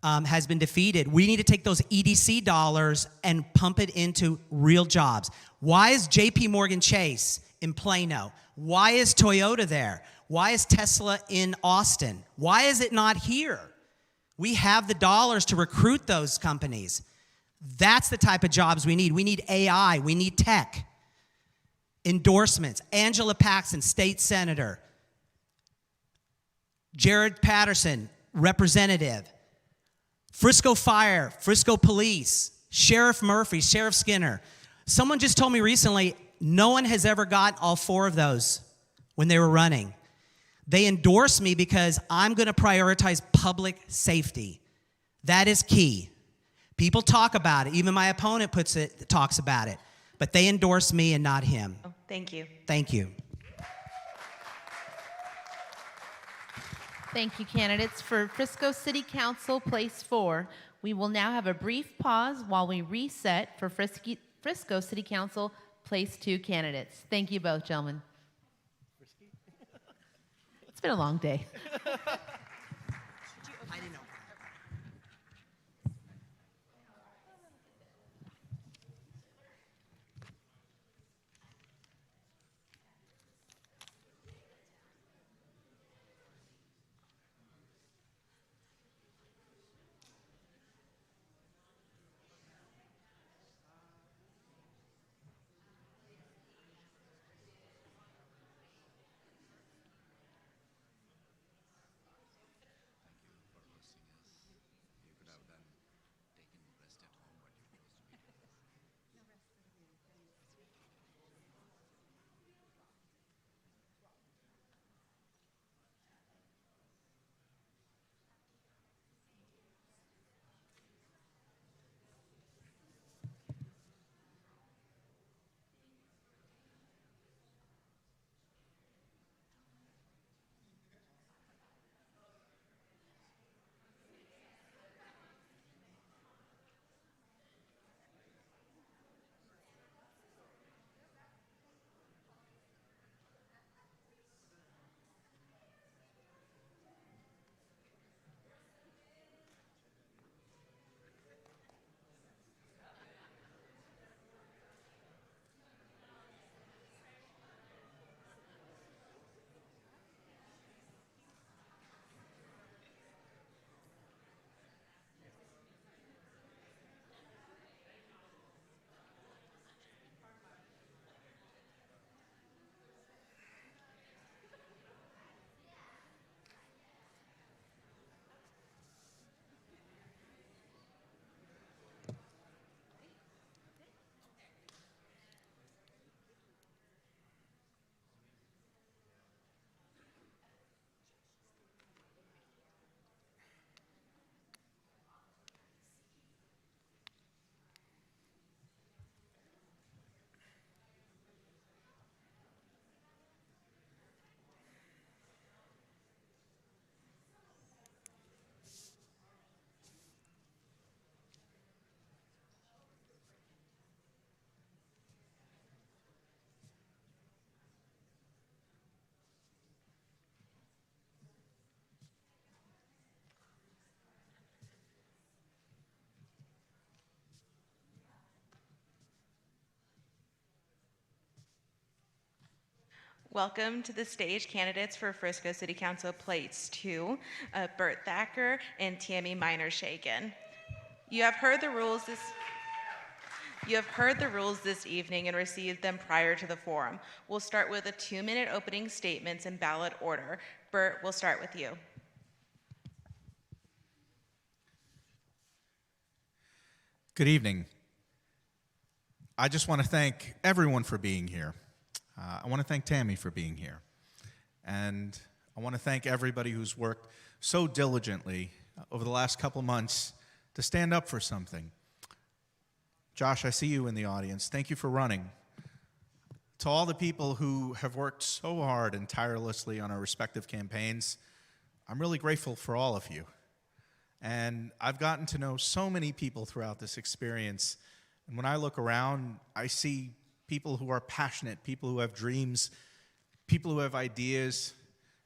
has been defeated, we need to take those EDC dollars and pump it into real jobs. Why is JP Morgan Chase in Plano? Why is Toyota there? Why is Tesla in Austin? Why is it not here? We have the dollars to recruit those companies. That's the type of jobs we need. We need AI. We need tech. Endorsements. Angela Paxson, state senator. Jared Patterson, representative. Frisco Fire, Frisco Police, Sheriff Murphy, Sheriff Skinner. Someone just told me recently, no one has ever got all 4 of those. when they were running. They endorsed me because I'm going to prioritize public safety. That is key. People talk about it. Even my opponent talks about it. But they endorse me and not him. Oh, thank you. Thank you. Thank you, candidates. For Frisco City Council, Place 4, we will now have a brief pause while we reset for Frisco City Council, Place 2 candidates. Thank you both, gentlemen. It's been a long day. I didn't know. Welcome to the stage candidates for Frisco City Council Place 2, Bert Thacker and Tammy Miner-Shagan. You have heard the rules this evening and received them prior to the forum. We'll start with a 2-minute opening statements in ballot order. Bert, we'll start with you. Good evening. I just want to thank everyone for being here. I want to thank Tammy for being here. And I want to thank everybody who's worked so diligently over the last couple months to stand up for something. Josh, I see you in the audience. Thank you for running. To all the people who have worked so hard and tirelessly on our respective campaigns, I'm really grateful for all of you. And I've gotten to know so many people throughout this experience. And when I look around, I see people who are passionate, people who have dreams, people who have ideas,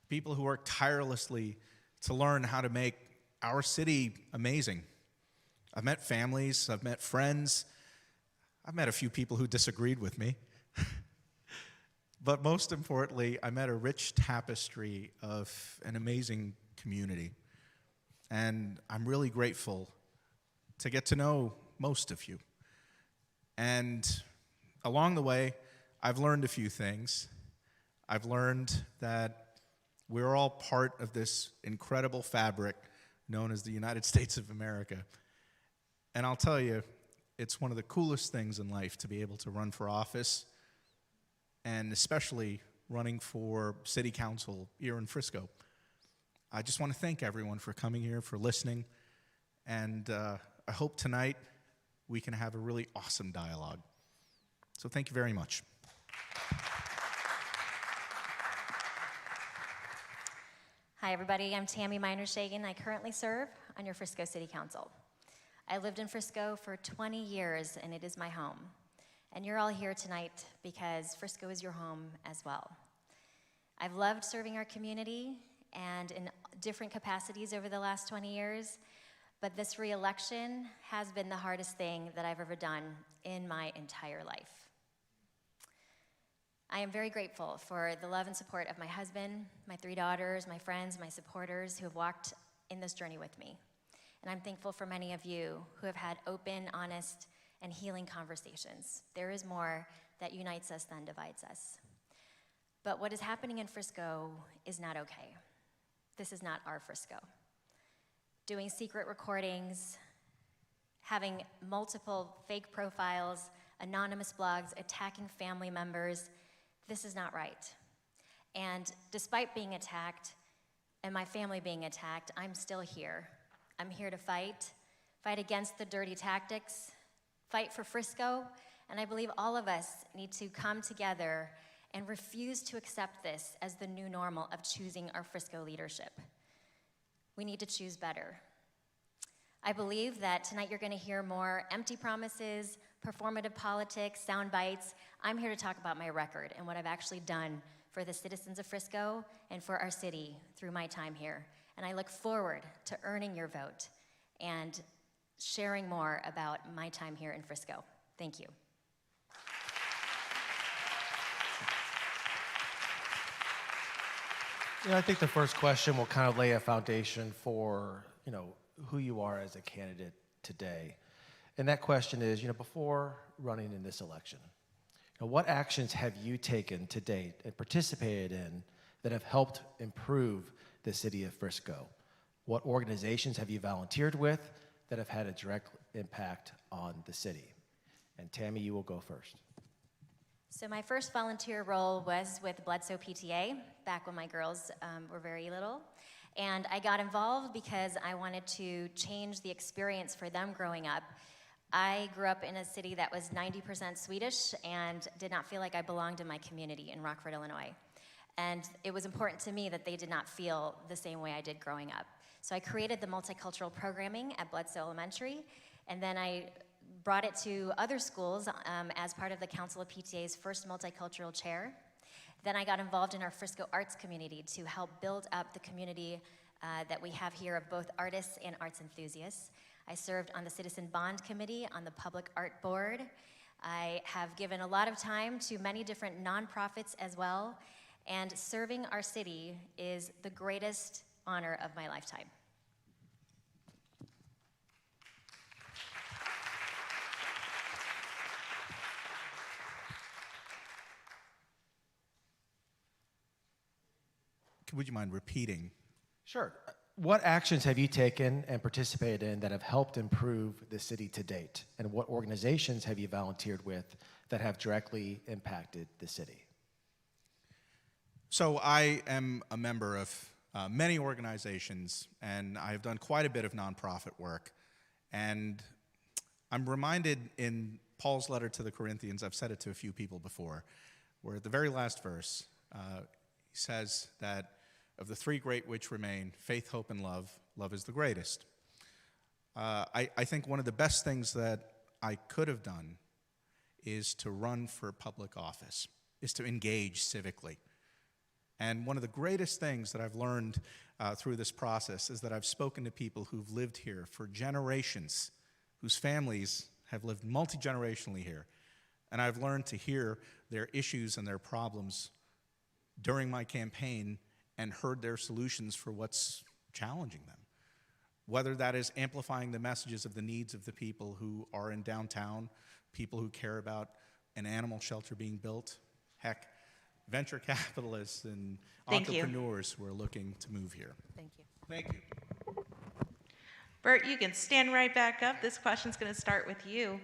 people who work tirelessly to learn how to make our city amazing. I've met families, I've met friends, I've met a few people who disagreed with me. But most importantly, I met a rich tapestry of an amazing community. And I'm really grateful to get to know most of you. And along the way, I've learned a few things. I've learned that we're all part of this incredible fabric known as the United States of America. And I'll tell you, it's one of the coolest things in life to be able to run for office, and especially running for city council here in Frisco. I just want to thank everyone for coming here, for listening, and I hope tonight we can have a really awesome dialogue. So thank you very much. Hi, everybody. I'm Tammy Miner-Shagan. I currently serve on your Frisco City Council. I lived in Frisco for 20 years, and it is my home. And you're all here tonight because Frisco is your home as well. I've loved serving our community and in different capacities over the last 20 years, but this re-election has been the hardest thing that I've ever done in my entire life. I am very grateful for the love and support of my husband, my 3 daughters, my friends, my supporters who have walked in this journey with me. And I'm thankful for many of you who have had open, honest, and healing conversations. There is more that unites us than divides us. But what is happening in Frisco is not okay. This is not our Frisco. Doing secret recordings, having multiple fake profiles, anonymous blogs, attacking family members, this is not right. And despite being attacked and my family being attacked, I'm still here. I'm here to fight against the dirty tactics, fight for Frisco, and I believe all of us need to come together and refuse to accept this as the new normal of choosing our Frisco leadership. We need to choose better. I believe that tonight you're going to hear more empty promises, performative politics, sound bites. I'm here to talk about my record and what I've actually done for the citizens of Frisco and for our city through my time here. And I look forward to earning your vote and sharing more about my time here in Frisco. Thank you. I think the first question will kind of lay a foundation for, who you are as a candidate today. And that question is, before running in this election, what actions have you taken to date and participated in that have helped improve the city of Frisco? What organizations have you volunteered with that have had a direct impact on the city? And Tammy, you will go first. So my first volunteer role was with Bledsoe PTA, back when my girls were very little. And I got involved because I wanted to change the experience for them growing up. I grew up in a city that was 90% Swedish and did not feel like I belonged in my community in Rockford, Illinois. And it was important to me that they did not feel the same way I did growing up. So I created the multicultural programming at Bledsoe Elementary, and then I brought it to other schools as part of the Council of PTA's first multicultural chair. Then I got involved in our Frisco arts community to help build up the community that we have here of both artists and arts enthusiasts. I served on the Citizen Bond Committee, on the Public Art Board. I have given a lot of time to many different nonprofits as well, and serving our city is the greatest honor of my lifetime. Would you mind repeating? Sure. What actions have you taken and participated in that have helped improve the city to date? And what organizations have you volunteered with that have directly impacted the city? So I am a member of many organizations, and I've done quite a bit of nonprofit work. And I'm reminded in Paul's letter to the Corinthians, I've said it to a few people before, where at the very last verse, he says that of the 3 great which remain, faith, hope, and love, love is the greatest. I think one of the best things that I could have done is to run for public office, is to engage civically. And one of the greatest things that I've learned through this process is that I've spoken to people who've lived here for generations, whose families have lived multi-generationally here. And I've learned to hear their issues and their problems during my campaign and heard their solutions for what's challenging them. Whether that is amplifying the messages of the needs of the people who are in downtown, people who care about an animal shelter being built, heck, venture capitalists and entrepreneurs who are looking to move here. Thank you. Thank you. Bert, you can stand right back up. This question's going to start with you.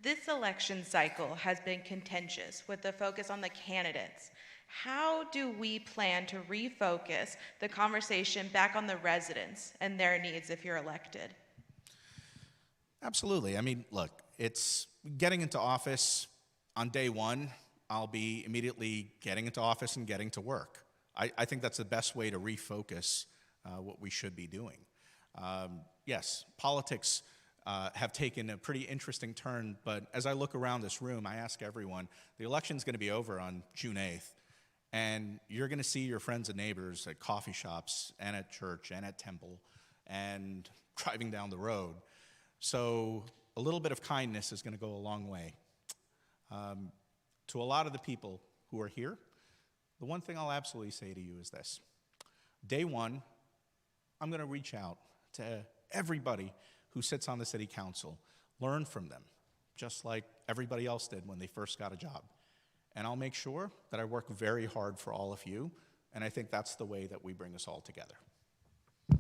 This election cycle has been contentious with the focus on the candidates. How do we plan to refocus the conversation back on the residents and their needs if you're elected? Absolutely. I mean, look, it's getting into office on day one. I'll be immediately getting into office and getting to work. I think that's the best way to refocus what we should be doing. Yes, politics have taken a pretty interesting turn, but as I look around this room, I ask everyone, the election's going to be over on June 8th, and you're going to see your friends and neighbors at coffee shops and at church and at temple and driving down the road. So a little bit of kindness is going to go a long way. To a lot of the people who are here, the one thing I'll absolutely say to you is this. Day one, I'm going to reach out to everybody who sits on the city council, learn from them, just like everybody else did when they first got a job. And I'll make sure that I work very hard for all of you, and I think that's the way that we bring us all together. Can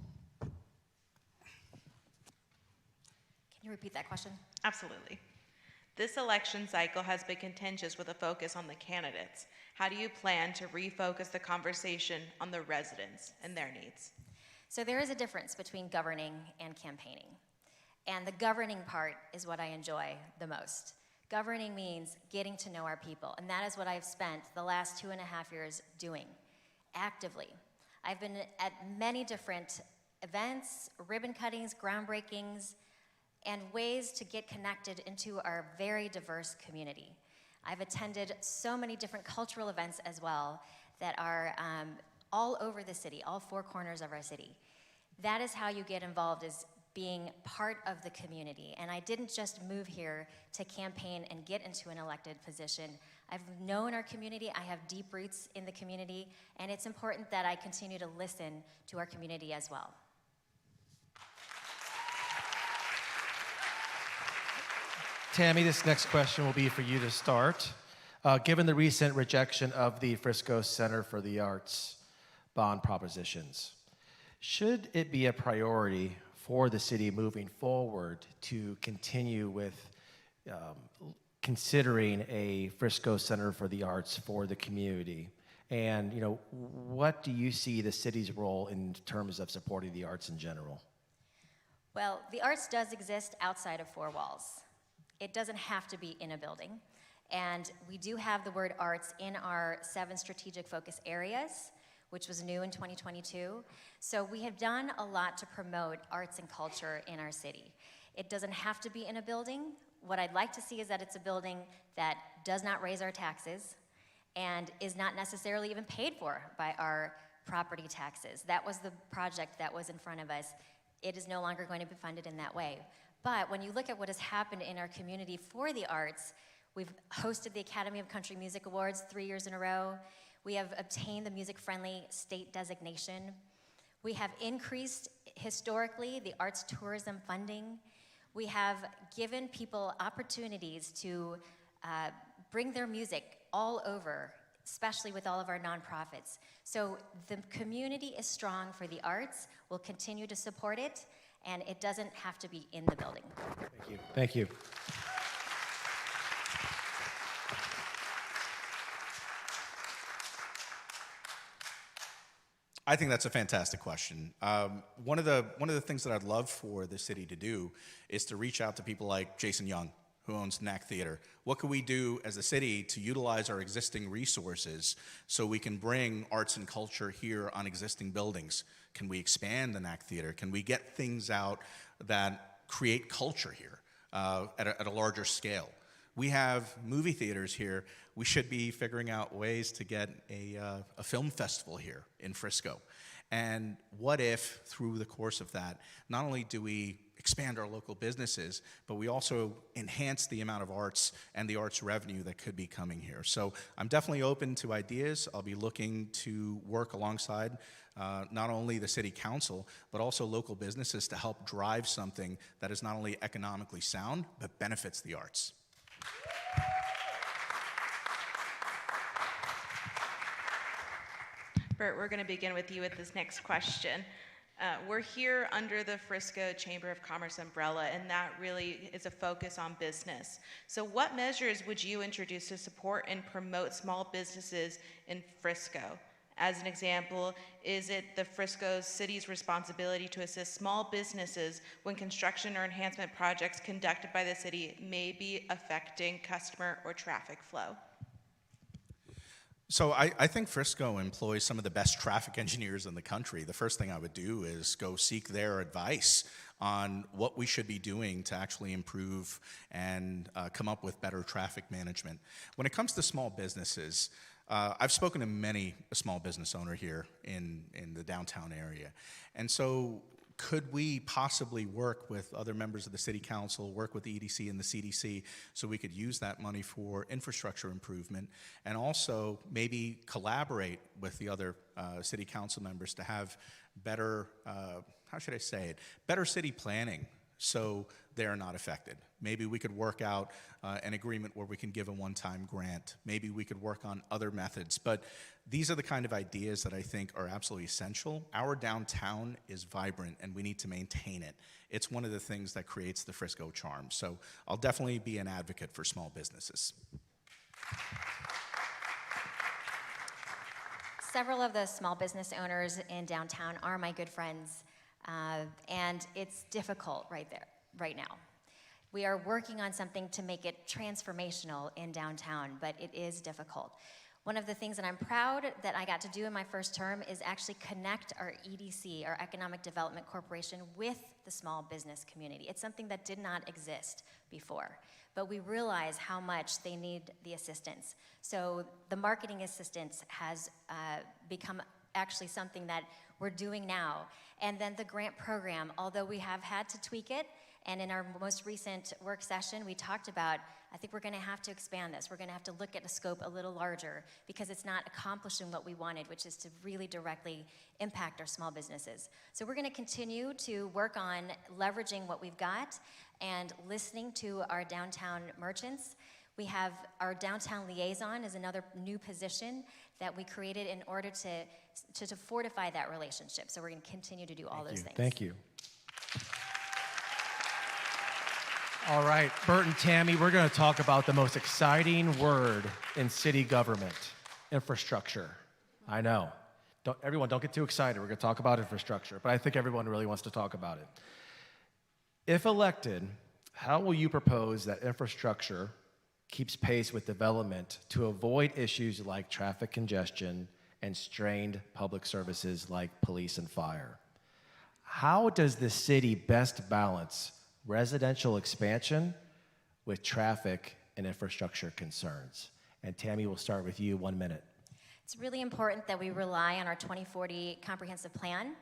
you repeat that question? Absolutely. This election cycle has been contentious with a focus on the candidates. How do you plan to refocus the conversation on the residents and their needs? So there is a difference between governing and campaigning. And the governing part is what I enjoy the most. Governing means getting to know our people, and that is what I've spent the last 2.5 years doing, actively. I've been at many different events, ribbon cuttings, groundbreakings, and ways to get connected into our very diverse community. I've attended so many different cultural events as well that are all over the city, all 4 corners of our city. That is how you get involved, is being part of the community. And I didn't just move here to campaign and get into an elected position. I've known our community, I have deep roots in the community, and it's important that I continue to listen to our community as well. Tammy, this next question will be for you to start. Given the recent rejection of the Frisco Center for the Arts bond propositions, should it be a priority for the city moving forward to continue with considering a Frisco Center for the Arts for the community? And, what do you see the city's role in terms of supporting the arts in general? Well, the arts does exist outside of 4 walls. It doesn't have to be in a building. And we do have the word arts in our 7 strategic focus areas, which was new in 2022. So we have done a lot to promote arts and culture in our city. It doesn't have to be in a building. What I'd like to see is that it's a building that does not raise our taxes and is not necessarily even paid for by our property taxes. That was the project that was in front of us. It is no longer going to be funded in that way. But when you look at what has happened in our community for the arts, we've hosted the Academy of Country Music Awards 3 years in a row. We have obtained the music-friendly state designation. We have increased, historically, the arts tourism funding. We have given people opportunities to bring their music all over, especially with all of our nonprofits. So the community is strong for the arts. We'll continue to support it, and it doesn't have to be in the building. Thank you. Thank you. I think that's a fantastic question. One of the things that I'd love for the city to do is to reach out to people like Jason Young, who owns NAC Theater. What can we do as a city to utilize our existing resources so we can bring arts and culture here on existing buildings? Can we expand the NAC Theater? Can we get things out that create culture here at a larger scale? We have movie theaters here. We should be figuring out ways to get a film festival here in Frisco. And what if, through the course of that, not only do we expand our local businesses, but we also enhance the amount of arts and the arts revenue that could be coming here. So I'm definitely open to ideas. I'll be looking to work alongside not only the city council, but also local businesses to help drive something that is not only economically sound, but benefits the arts. Bert, we're going to begin with you with this next question. We're here under the Frisco Chamber of Commerce umbrella, and that really is a focus on business. So what measures would you introduce to support and promote small businesses in Frisco? As an example, is it the Frisco City's responsibility to assist small businesses when construction or enhancement projects conducted by the city may be affecting customer or traffic flow? So I think Frisco employs some of the best traffic engineers in the country. The first thing I would do is go seek their advice on what we should be doing to actually improve and come up with better traffic management. When it comes to small businesses, I've spoken to many a small business owner here in the downtown area. And so could we possibly work with other members of the city council, work with the EDC and the CDC so we could use that money for infrastructure improvement, and also maybe collaborate with the other city council members to have better, how should I say it, better city planning so they're not affected. Maybe we could work out an agreement where we can give a one-time grant. Maybe we could work on other methods. But these are the kind of ideas that I think are absolutely essential. Our downtown is vibrant, and we need to maintain it. It's one of the things that creates the Frisco charm. So I'll definitely be an advocate for small businesses. Several of the small business owners in downtown are my good friends, and it's difficult right now. We are working on something to make it transformational in downtown, but it is difficult. One of the things that I'm proud that I got to do in my first term is actually connect our EDC, our Economic Development Corporation, with the small business community. It's something that did not exist before, but we realize how much they need the assistance. So the marketing assistance has become actually something that we're doing now. And then the grant program, although we have had to tweak it, and in our most recent work session, we talked about, I think we're gonna have to expand this. We're gonna have to look at a scope a little larger because it's not accomplishing what we wanted, which is to really directly impact our small businesses. So we're gonna continue to work on leveraging what we've got and listening to our downtown merchants. We have our downtown liaison is another new position that we created in order to fortify that relationship. So we're gonna continue to do all those things. Thank you. All right, Bert and Tammy, we're going to talk about the most exciting word in city government, infrastructure. I know. Everyone, don't get too excited. We're going to talk about infrastructure, but I think everyone really wants to talk about it. If elected, how will you propose that infrastructure keeps pace with development to avoid issues like traffic congestion and strained public services like police and fire? How does the city best balance residential expansion with traffic and infrastructure concerns? And Tammy, we'll start with you, 1 minute. It's really important that we rely on our 2040 comprehensive plan.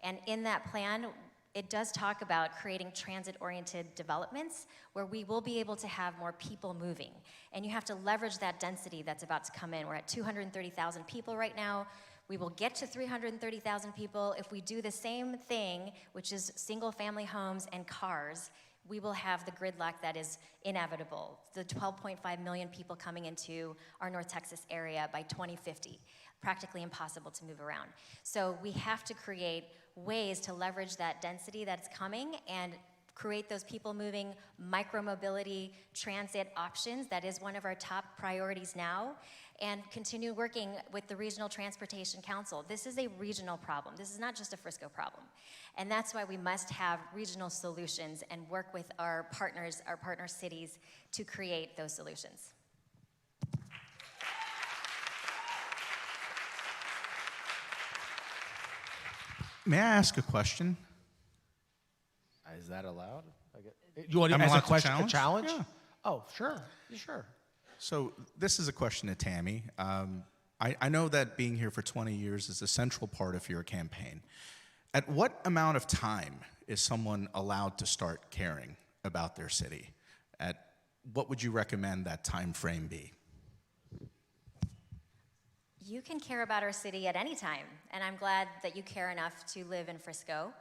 And in that plan, it does talk about creating transit-oriented developments where we will be able to have more people moving. And you have to leverage that density that's about to come in. We're at 230,000 people right now. We will get to 330,000 people. If we do the same thing, which is single-family homes and cars, we will have the gridlock that is inevitable. The 12.5 million people coming into our North Texas area by 2050, practically impossible to move around. So we have to create ways to leverage that density that's coming and create those people moving, micro-mobility, transit options. That is one of our top priorities now. And continue working with the Regional Transportation Council. This is a regional problem. This is not just a Frisco problem. And that's why we must have regional solutions and work with our partners, our partner cities, to create those solutions. May I ask a question? Is that allowed? You want to I'm ask a allowed to question? challenge? A challenge? Yeah. Oh, sure. Sure. So this is a question to Tammy. I know that being here for 20 years is a central part of your campaign. At what amount of time is someone allowed to start caring about their city? At what would you recommend that time frame be? You can care about our city at any time, and I'm glad that you care enough to live in Frisco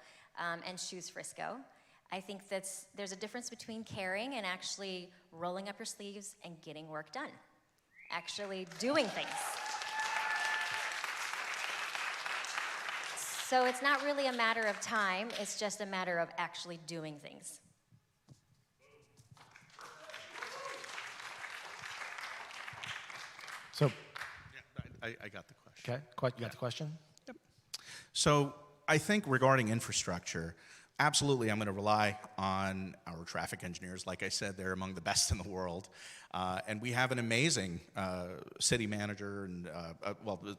and choose Frisco. I think there's a difference between caring and actually rolling up your sleeves and getting work done, actually doing things. So it's not really a matter of time, it's just a matter of actually doing things. So, I got the question. okay, you got the question? So I think regarding infrastructure, absolutely I'm going to rely on our traffic engineers. Like I said, they're among the best in the world. And we have an amazing city manager and,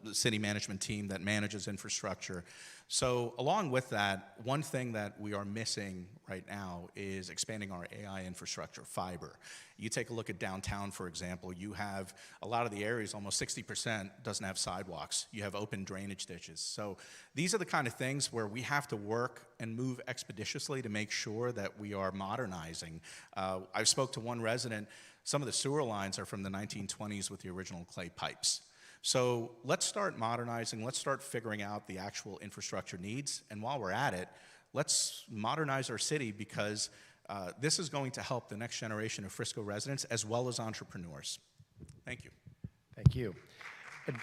the city management team that manages infrastructure. So along with that, one thing that we are missing right now is expanding our AI infrastructure, fiber. You take a look at downtown, for example, you have a lot of the areas, almost 60% doesn't have sidewalks. You have open drainage ditches. So these are the kind of things where we have to work and move expeditiously to make sure that we are modernizing. I spoke to one resident. Some of the sewer lines are from the 1920s with the original clay pipes. So let's start modernizing, let's start figuring out the actual infrastructure needs, and while we're at it, let's modernize our city because this is going to help the next generation of Frisco residents as well as entrepreneurs. Thank you. Thank you. And,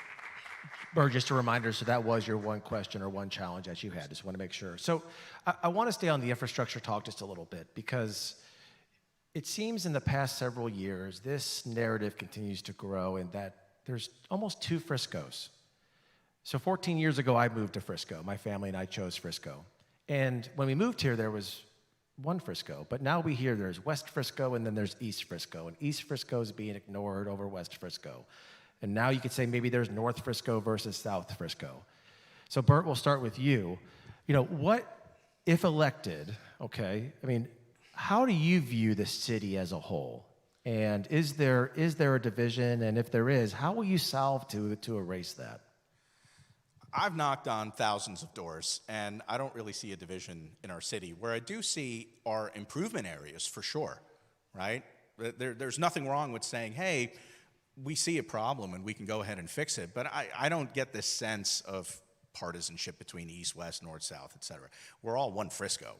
Bird, just a reminder, so that was your one question or one challenge that you had. Just want to make sure. So I want to stay on the infrastructure talk just a little bit because it seems in the past several years, this narrative continues to grow in that there's almost two Friscos. So 14 years ago, I moved to Frisco. My family and I chose Frisco. And when we moved here, there was one Frisco. But now we hear there's West Frisco and then there's East Frisco. And East Frisco is being ignored over West Frisco. And now you could say maybe there's North Frisco versus South Frisco. So Bert, we'll start with you. You know, what, if elected, okay, I mean, how do you view the city as a whole? And is there a division? And if there is, how will you solve to erase that? I've knocked on thousands of doors, and I don't really see a division in our city. Where I do see are improvement areas, for sure, right? There's nothing wrong with saying, hey, we see a problem and we can go ahead and fix it. But I don't get this sense of partisanship between East, West, North, South, et cetera. We're all one Frisco.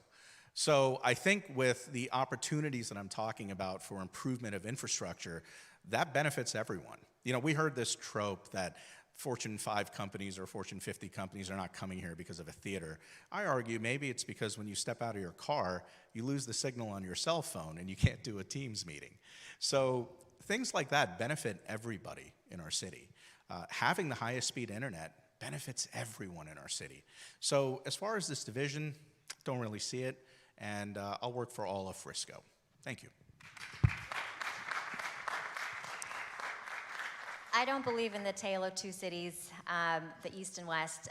So I think with the opportunities that I'm talking about for improvement of infrastructure, that benefits everyone. You know, we heard this trope that Fortune 5 companies or Fortune 50 companies are not coming here because of a theater. I argue maybe it's because when you step out of your car, you lose the signal on your cell phone and you can't do a Teams meeting. So things like that benefit everybody in our city. Having the highest speed internet benefits everyone in our city. So as far as this division, don't really see it. And I'll work for all of Frisco. Thank you. I don't believe in the tale of two cities, the East and West.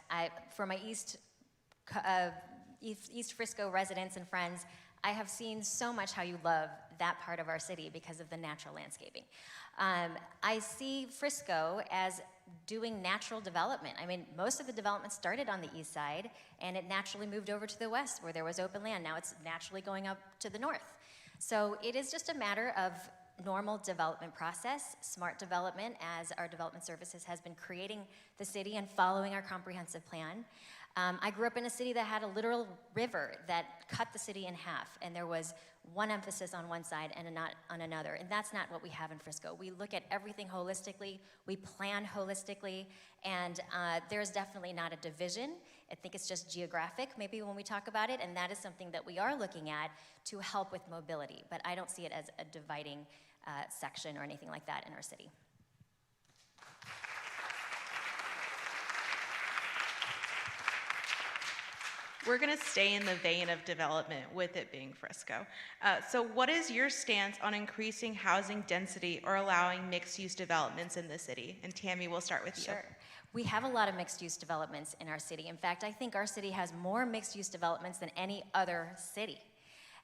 For my East Frisco residents and friends, I have seen so much how you love that part of our city because of the natural landscaping. I see Frisco as doing natural development. I mean, most of the development started on the east side, and it naturally moved over to the west where there was open land. Now it's naturally going up to the north. So it is just a matter of normal development process, smart development, as our development services has been creating the city and following our comprehensive plan. I grew up in a city that had a literal river that cut the city in half, and there was one emphasis on one side and not on another, and that's not what we have in Frisco. We look at everything holistically, we plan holistically, and there's definitely not a division. I think it's just geographic, maybe when we talk about it, and that is something that we are looking at to help with mobility, but I don't see it as a dividing section or anything like that in our city. We're going to stay in the vein of development with it being Frisco. So what is your stance on increasing housing density or allowing mixed-use developments in the city? And Tammy, we'll start with you. Sure. We have a lot of mixed-use developments in our city. In fact, I think our city has more mixed-use developments than any other city.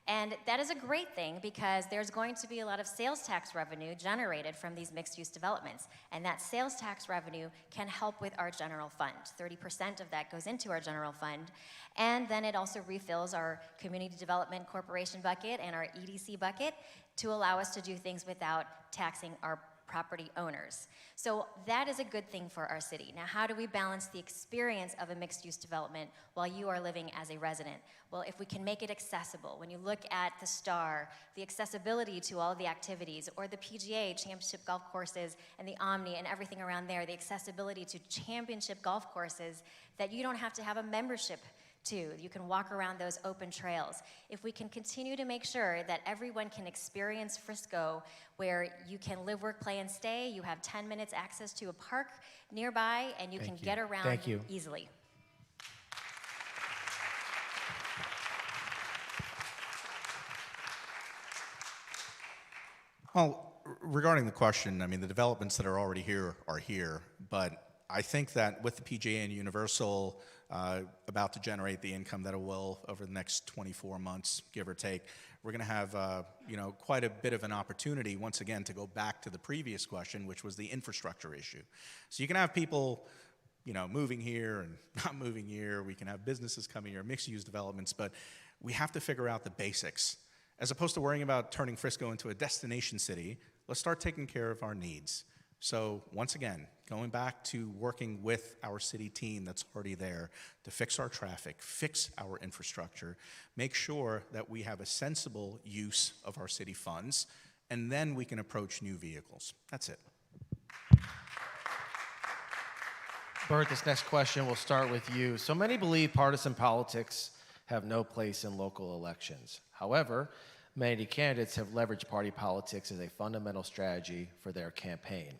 And that is a great thing because there's going to be a lot of sales tax revenue generated from these mixed-use developments. And that sales tax revenue can help with our general fund. 30% of that goes into our general fund. And then it also refills our Community Development Corporation bucket and our EDC bucket to allow us to do things without taxing our property owners. So that is a good thing for our city. Now, how do we balance the experience of a mixed-use development while you are living as a resident? Well, if we can make it accessible, when you look at the Star, the accessibility to all of the activities, or the PGA championship golf courses and the Omni and everything around there, the accessibility to championship golf courses that you don't have to have a membership to. You can walk around those open trails. If we can continue to make sure that everyone can experience Frisco, where you can live, work, play, and stay, you have 10 minutes access to a park nearby, and you can get around easily. Well, regarding the question, I mean, the developments that are already here are here, but I think that with the PGA and Universal about to generate the income that it will over the next 24 months, give or take, we're going to have quite a bit of an opportunity once again to go back to the previous question, which was the infrastructure issue. So you can have people, moving here and not moving here. We can have businesses coming here, mixed-use developments, but we have to figure out the basics. As opposed to worrying about turning Frisco into a destination city, let's start taking care of our needs. So once again, going back to working with our city team that's already there to fix our traffic, fix our infrastructure, make sure that we have a sensible use of our city funds, and then we can approach new vehicles. That's it. Bert, this next question will start with you. So many believe partisan politics have no place in local elections. However, many candidates have leveraged party politics as a fundamental strategy for their campaign.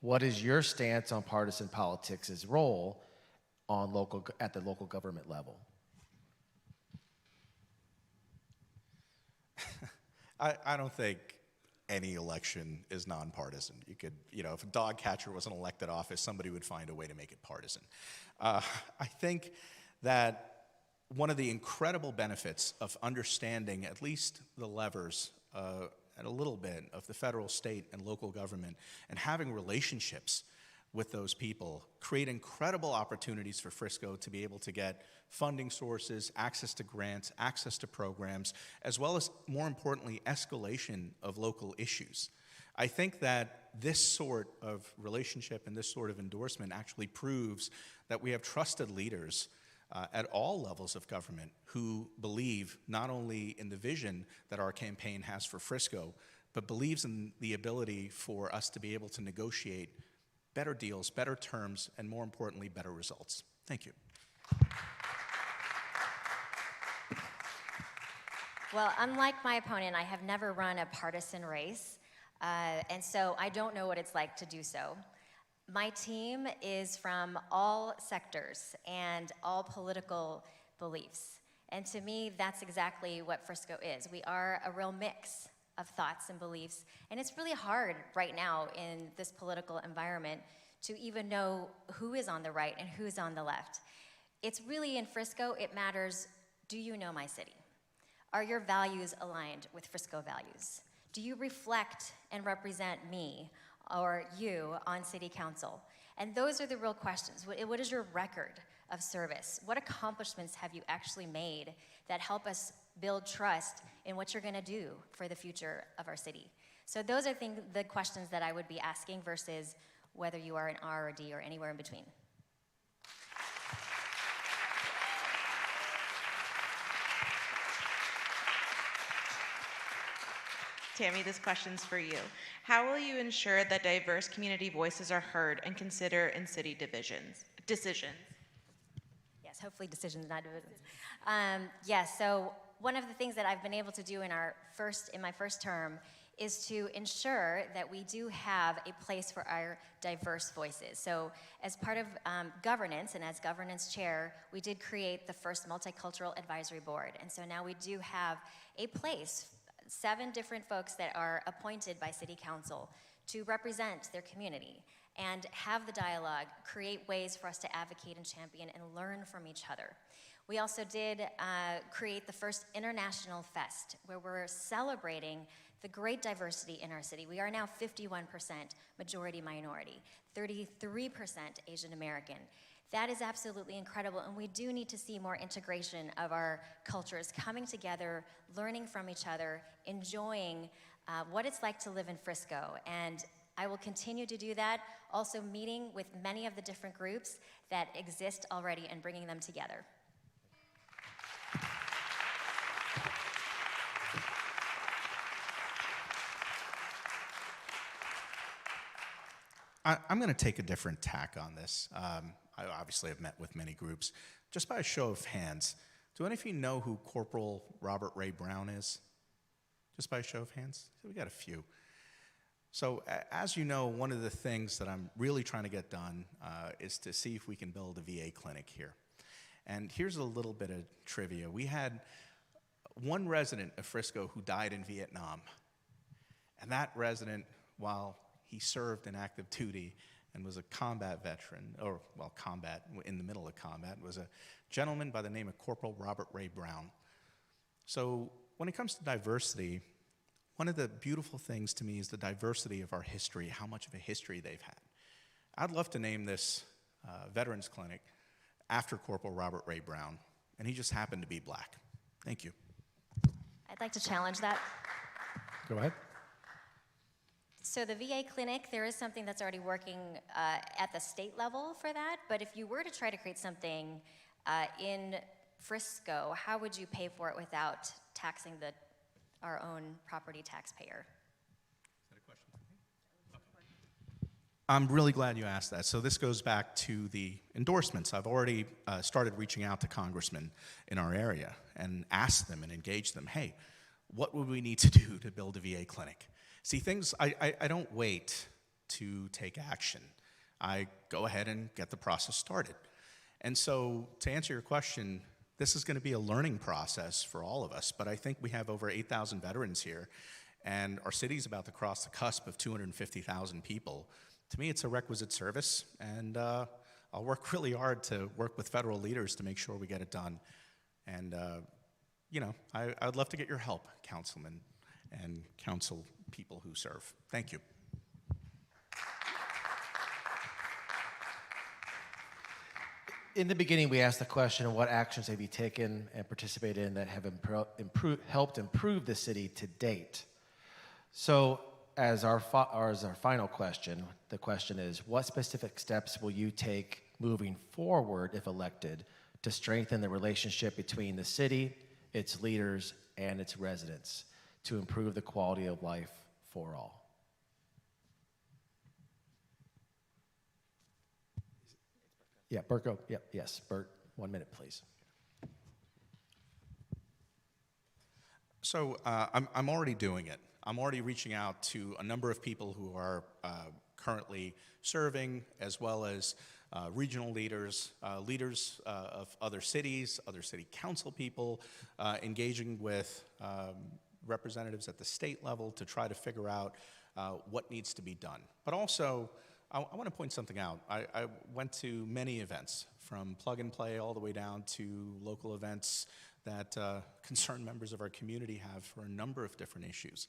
What is your stance on partisan politics' role at the local government level? I don't think any election is nonpartisan. You could, if a dog catcher was an elected office, somebody would find a way to make it partisan. I think that one of the incredible benefits of understanding at least the levers and a little bit of the federal, state, and local government and having relationships with those people create incredible opportunities for Frisco to be able to get funding sources, access to grants, access to programs, as well as, more importantly, escalation of local issues. I think that this sort of relationship and this sort of endorsement actually proves that we have trusted leaders at all levels of government who believe not only in the vision that our campaign has for Frisco, but believes in the ability for us to be able to negotiate better deals, better terms, and more importantly, better results. Thank you. Well, unlike my opponent, I have never run a partisan race, and so I don't know what it's like to do so. My team is from all sectors and all political beliefs. And to me, that's exactly what Frisco is. We are a real mix of thoughts and beliefs. And it's really hard right now in this political environment to even know who is on the right and who's on the left. It's really in Frisco, it matters, do you know my city? Are your values aligned with Frisco values? Do you reflect and represent me or you on city council? And those are the real questions. What is your record of service? What accomplishments have you actually made that help us build trust in what you're gonna do for the future of our city? So those are the questions that I would be asking versus whether you are an R or D or anywhere in between. Tammy, this question's for you. How will you ensure that diverse community voices are heard and considered in city decisions? Yes, hopefully decisions, not divisions. Yes, so one of the things that I've been able to do in my first term is to ensure that we do have a place for our diverse voices. So as part of governance and as governance chair, we did create the first multicultural advisory board. And so now we do have a place, 7 different folks that are appointed by city council to represent their community and have the dialogue, create ways for us to advocate and champion and learn from each other. We also did create the first International Fest, where we're celebrating the great diversity in our city. We are now 51% majority minority, 33% Asian American. That is absolutely incredible, and we do need to see more integration of our cultures coming together, learning from each other, enjoying what it's like to live in Frisco, and I will continue to do that, also meeting with many of the different groups that exist already and bringing them together. I'm going to take a different tack on this. I obviously have met with many groups. Just by a show of hands, do any of you know who Corporal Robert Ray Brown is? Just by a show of hands? We got a few. So as you know, one of the things that I'm really trying to get done is to see if we can build a VA clinic here. And here's a little bit of trivia. We had one resident of Frisco who died in Vietnam. And that resident, while he served in active duty and was a combat veteran, or, well, combat, in the middle of combat, was a gentleman by the name of Corporal Robert Ray Brown. So when it comes to diversity, one of the beautiful things to me is the diversity of our history, how much of a history they've had. I'd love to name this Veterans Clinic after Corporal Robert Ray Brown, and he just happened to be black. Thank you. I'd like to challenge that. Go ahead. So the VA clinic, there is something that's already working at the state level for that, but if you were to try to create something in Frisco, how would you pay for it without taxing our own property taxpayer? Is that a question for me? Okay. I'm really glad you asked that. So this goes back to the endorsements. I've already started reaching out to congressmen in our area and asked them and engaged them, hey, what would we need to do to build a VA clinic? See, I don't wait to take action. I go ahead and get the process started. And so to answer your question, this is going to be a learning process for all of us, but I think we have over 8,000 veterans here, and our city's about to cross the cusp of 250,000 people. To me, it's a requisite service, and I'll work really hard to work with federal leaders to make sure we get it done. And, you know, I'd love to get your help, councilmen and council people who serve. Thank you. In the beginning, we asked the question of what actions have you taken and participated in that have helped improve the city to date. So as our final question, the question is, what specific steps will you take moving forward, if elected, to strengthen the relationship between the city, its leaders, and its residents to improve the quality of life for all? Yeah, Bert, go. Yep, yes, Bert, 1 minute, please. So I'm already doing it. I'm already reaching out to a number of people who are currently serving, as well as regional leaders, leaders of other cities, other city council people, engaging with representatives at the state level to try to figure out what needs to be done. But also, I want to point something out. I went to many events, from plug and play all the way down to local events that concerned members of our community have for a number of different issues.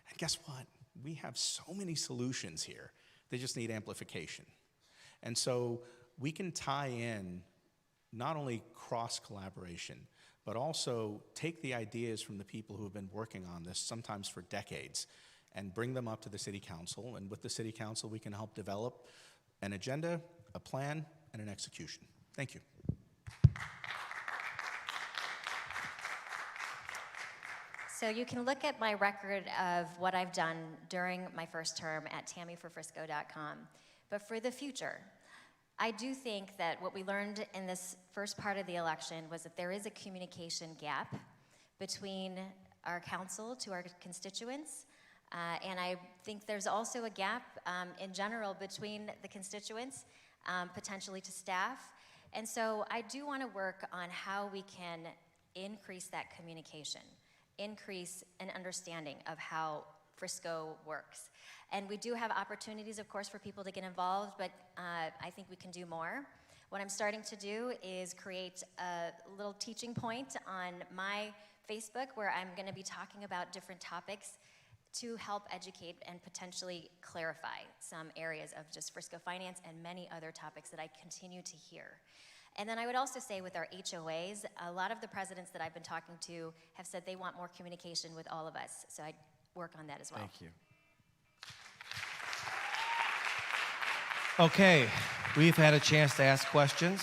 And guess what? We have so many solutions here. They just need amplification. And so we can tie in not only cross-collaboration, but also take the ideas from the people who have been working on this, sometimes for decades, and bring them up to the city council. And with the city council, we can help develop an agenda, a plan, and an execution. Thank you. So you can look at my record of what I've done during my first term at tammyforfrisco.com. But for the future, I do think that what we learned in this first part of the election was that there is a communication gap between our council to our constituents. And I think there's also a gap in general between the constituents, potentially to staff. And so I do want to work on how we can increase that communication, increase an understanding of how Frisco works. And we do have opportunities, of course, for people to get involved, but I think we can do more. What I'm starting to do is create a little teaching point on my Facebook where I'm going to be talking about different topics to help educate and potentially clarify some areas of just Frisco finance and many other topics that I continue to hear. And then I would also say with our HOAs, a lot of the presidents that I've been talking to have said they want more communication with all of us. So I'd work on that as well. Thank you. Okay, we've had a chance to ask questions.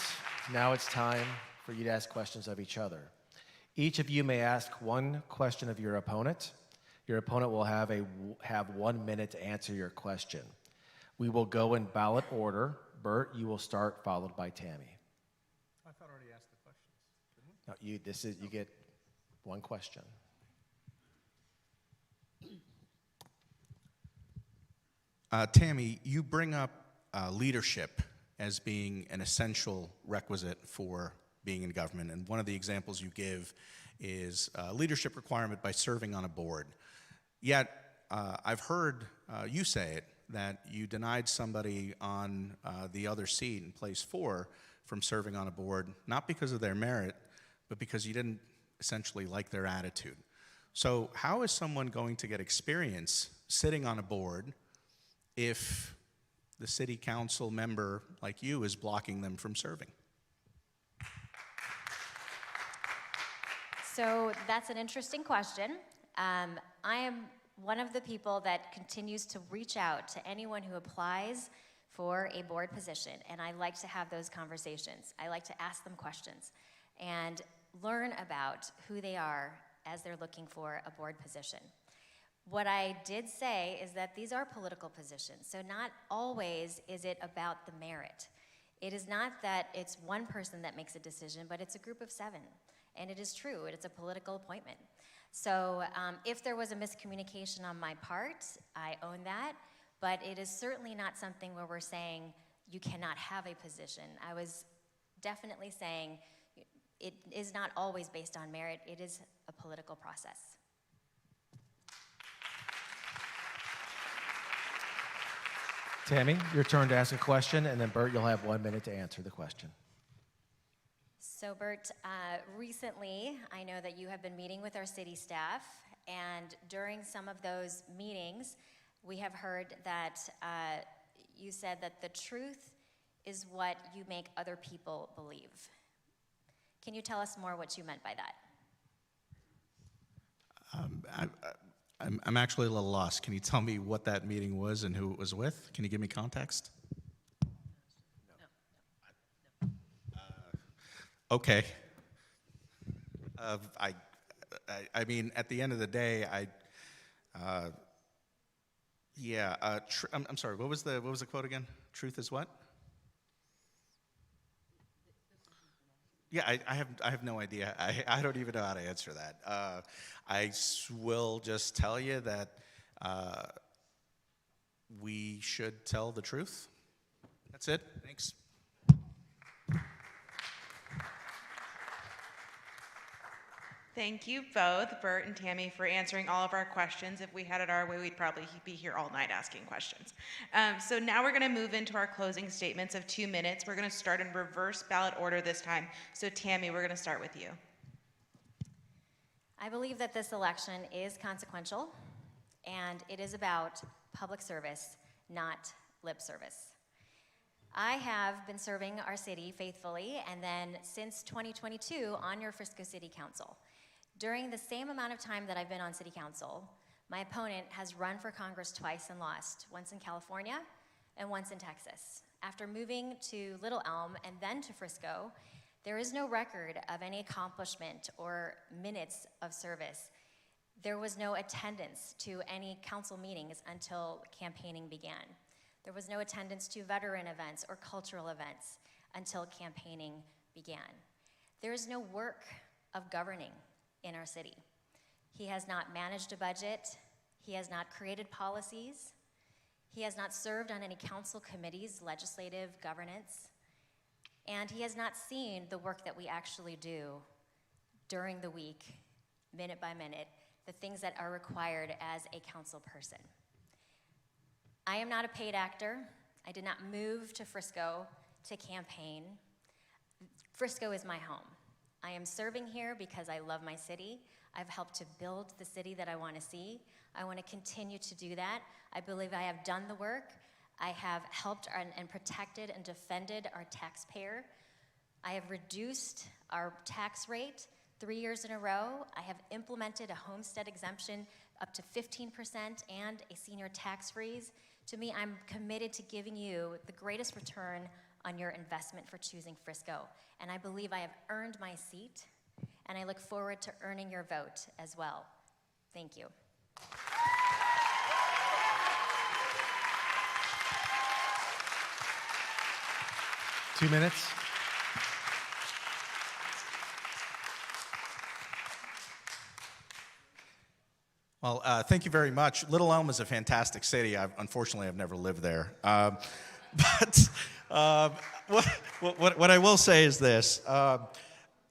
Now it's time for you to ask questions of each other. Each of you may ask one question of your opponent. Your opponent will have 1 minute to answer your question. We will go in ballot order. Bert, you will start, followed by Tammy. I thought I already asked the questions. No, you get one question. Tammy, you bring up leadership as being an essential requisite for being in government, and one of the examples you give is a leadership requirement by serving on a board. Yet, I've heard you say it, that you denied somebody on the other seat in place 4 from serving on a board, not because of their merit, but because you didn't essentially like their attitude. So how is someone going to get experience sitting on a board if the city council member like you is blocking them from serving? So that's an interesting question. I am one of the people that continues to reach out to anyone who applies for a board position, and I like to have those conversations. I like to ask them questions and learn about who they are as they're looking for a board position. What I did say is that these are political positions, so not always is it about the merit. It is not that it's one person that makes a decision, but it's a group of 7. And it is true, it's a political appointment. So if there was a miscommunication on my part, I own that, but it is certainly not something where we're saying you cannot have a position. I was definitely saying it is not always based on merit, it is a political process. Tammy, your turn to ask a question, and then Bert, you'll have 1 minute to answer the question. So Bert, recently I know that you have been meeting with our city staff, and during some of those meetings, we have heard that you said that the truth is what you make other people believe. Can you tell us more what you meant by that? I'm actually a little lost. Can you tell me what that meeting was and who it was with? Can you give me context? Okay. I mean, at the end of the day, I'm sorry. What was the quote again? Truth is what? Yeah, I have no idea. I don't even know how to answer that. Will just tell you that we should tell the truth. That's it. Thanks. Thank you both, Bert and Tammy, for answering all of our questions. If we had it our way, we'd probably be here all night asking questions. So now we're going to move into our closing statements of 2 minutes. We're going to start in reverse ballot order this time. So Tammy, we're going to start with you. I believe that this election is consequential, and it is about public service, not lip service. I have been serving our city faithfully, and then since 2022 on your Frisco City Council. During the same amount of time that I've been on City Council, my opponent has run for Congress twice and lost, once in California and once in Texas. After moving to Little Elm and then to Frisco, there is no record of any accomplishment or minutes of service. There was no attendance to any council meetings until campaigning began. There was no attendance to veteran events or cultural events until campaigning began. There is no work of governing in our city. He has not managed a budget. He has not created policies. He has not served on any council committees, legislative, governance. And he has not seen the work that we actually do during the week, minute by minute, the things that are required as a council person. I am not a paid actor. I did not move to Frisco to campaign. Frisco is my home. I am serving here because I love my city. I've helped to build the city that I want to see. I want to continue to do that. I believe I have done the work. I have helped and protected and defended our taxpayer. I have reduced our tax rate 3 years in a row. I have implemented a homestead exemption up to 15% and a senior tax freeze To me, I'm committed to giving you the greatest return on your investment for choosing Frisco. And I believe I have earned my seat, and I look forward to earning your vote as well. Thank you. 2 minutes. Well, thank you very much. Little Elm is a fantastic city. Unfortunately, I've never lived there. But what I will say is this.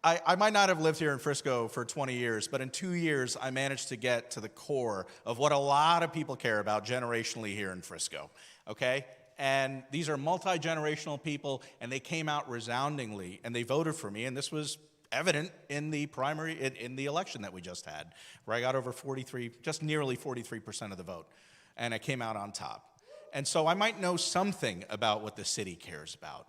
I might not have lived here in Frisco for 20 years, but in 2 years, I managed to get to the core of what a lot of people care about generationally here in Frisco, okay? And these are multi-generational people, and they came out resoundingly, and they voted for me, and this was evident in the primary, in the election that we just had, where I got over 43, just nearly 43% of the vote, and I came out on top. And so I might know something about what the city cares about.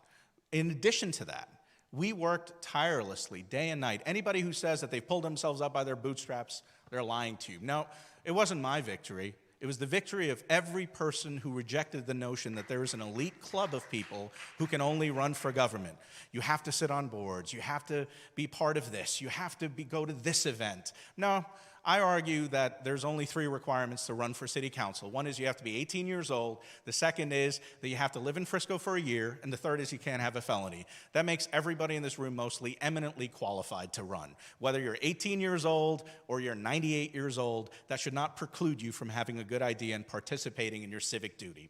In addition to that, we worked tirelessly day and night. Anybody who says that they've pulled themselves up by their bootstraps, they're lying to you. No, it wasn't my victory. It was the victory of every person who rejected the notion that there is an elite club of people who can only run for government. You have to sit on boards. You have to be part of this. You have to go to this event. No, I argue that there's only 3 requirements to run for city council. One is you have to be 18 years old. The second is that you have to live in Frisco for a year. And the third is you can't have a felony. That makes everybody in this room mostly eminently qualified to run. Whether you're 18 years old or you're 98 years old, that should not preclude you from having a good idea and participating in your civic duty.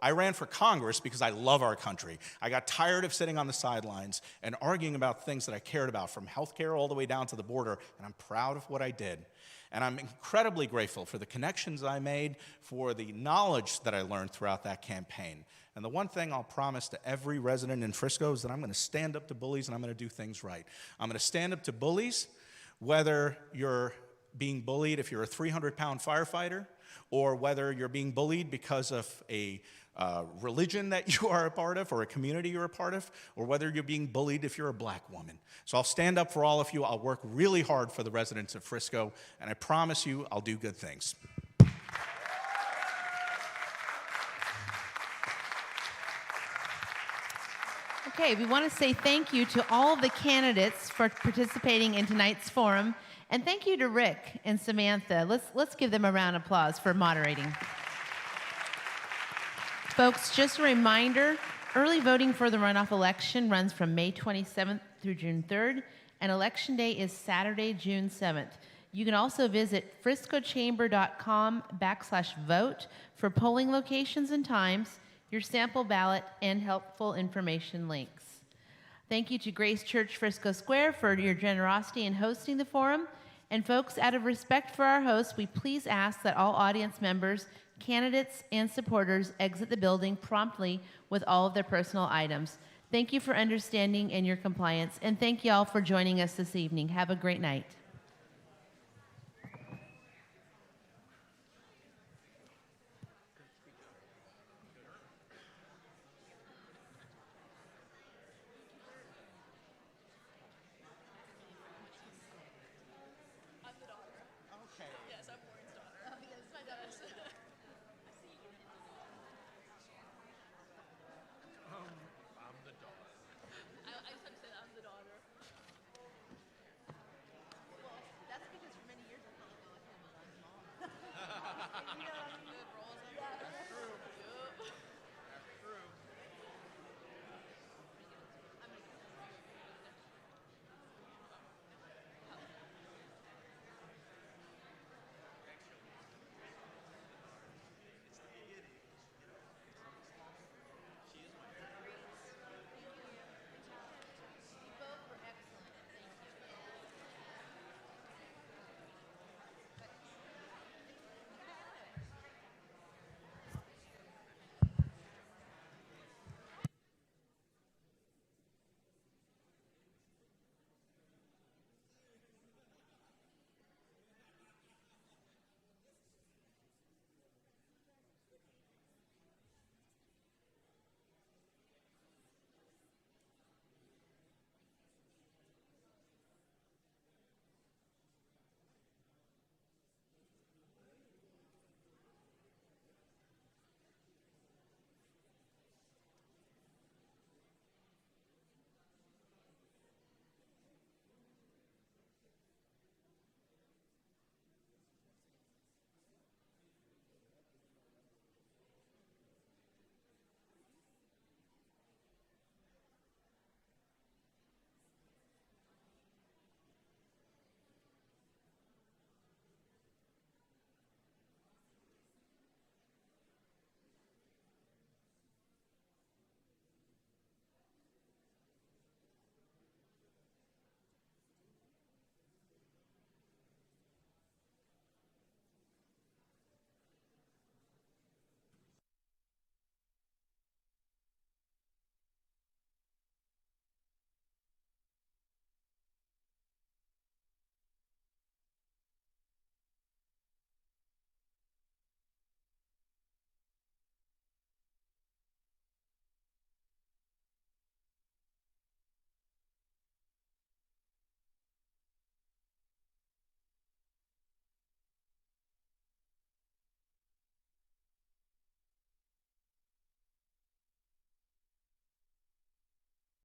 I ran for Congress because I love our country. I got tired of sitting on the sidelines and arguing about things that I cared about, from healthcare all the way down to the border, and I'm proud of what I did. And I'm incredibly grateful for the connections I made, for the knowledge that I learned throughout that campaign. And the one thing I'll promise to every resident in Frisco is that I'm going to stand up to bullies and I'm going to do things right. I'm going to stand up to bullies, whether you're being bullied if you're a 300-pound firefighter, or whether you're being bullied because of a religion that you are a part of or a community you're a part of, or whether you're being bullied if you're a black woman. So I'll stand up for all of you. I'll work really hard for the residents of Frisco, and I promise you I'll do good things. Okay, we want to say thank you to all of the candidates for participating in tonight's forum, and thank you to Rick and Samantha. Let's give them a round of applause for moderating. Folks, just a reminder, early voting for the runoff election runs from May 27th through June 3rd, and Election Day is Saturday, June 7th. You can also visit friscochamber.com/vote for polling locations and times, your sample ballot, and helpful information links. Thank you to Grace Church Frisco Square for your generosity in hosting the forum. And folks, out of respect for our hosts, we please ask that all audience members, candidates, and supporters exit the building promptly with all of their personal items. Thank you for understanding and your compliance, and thank you all for joining us this evening. Have a great night.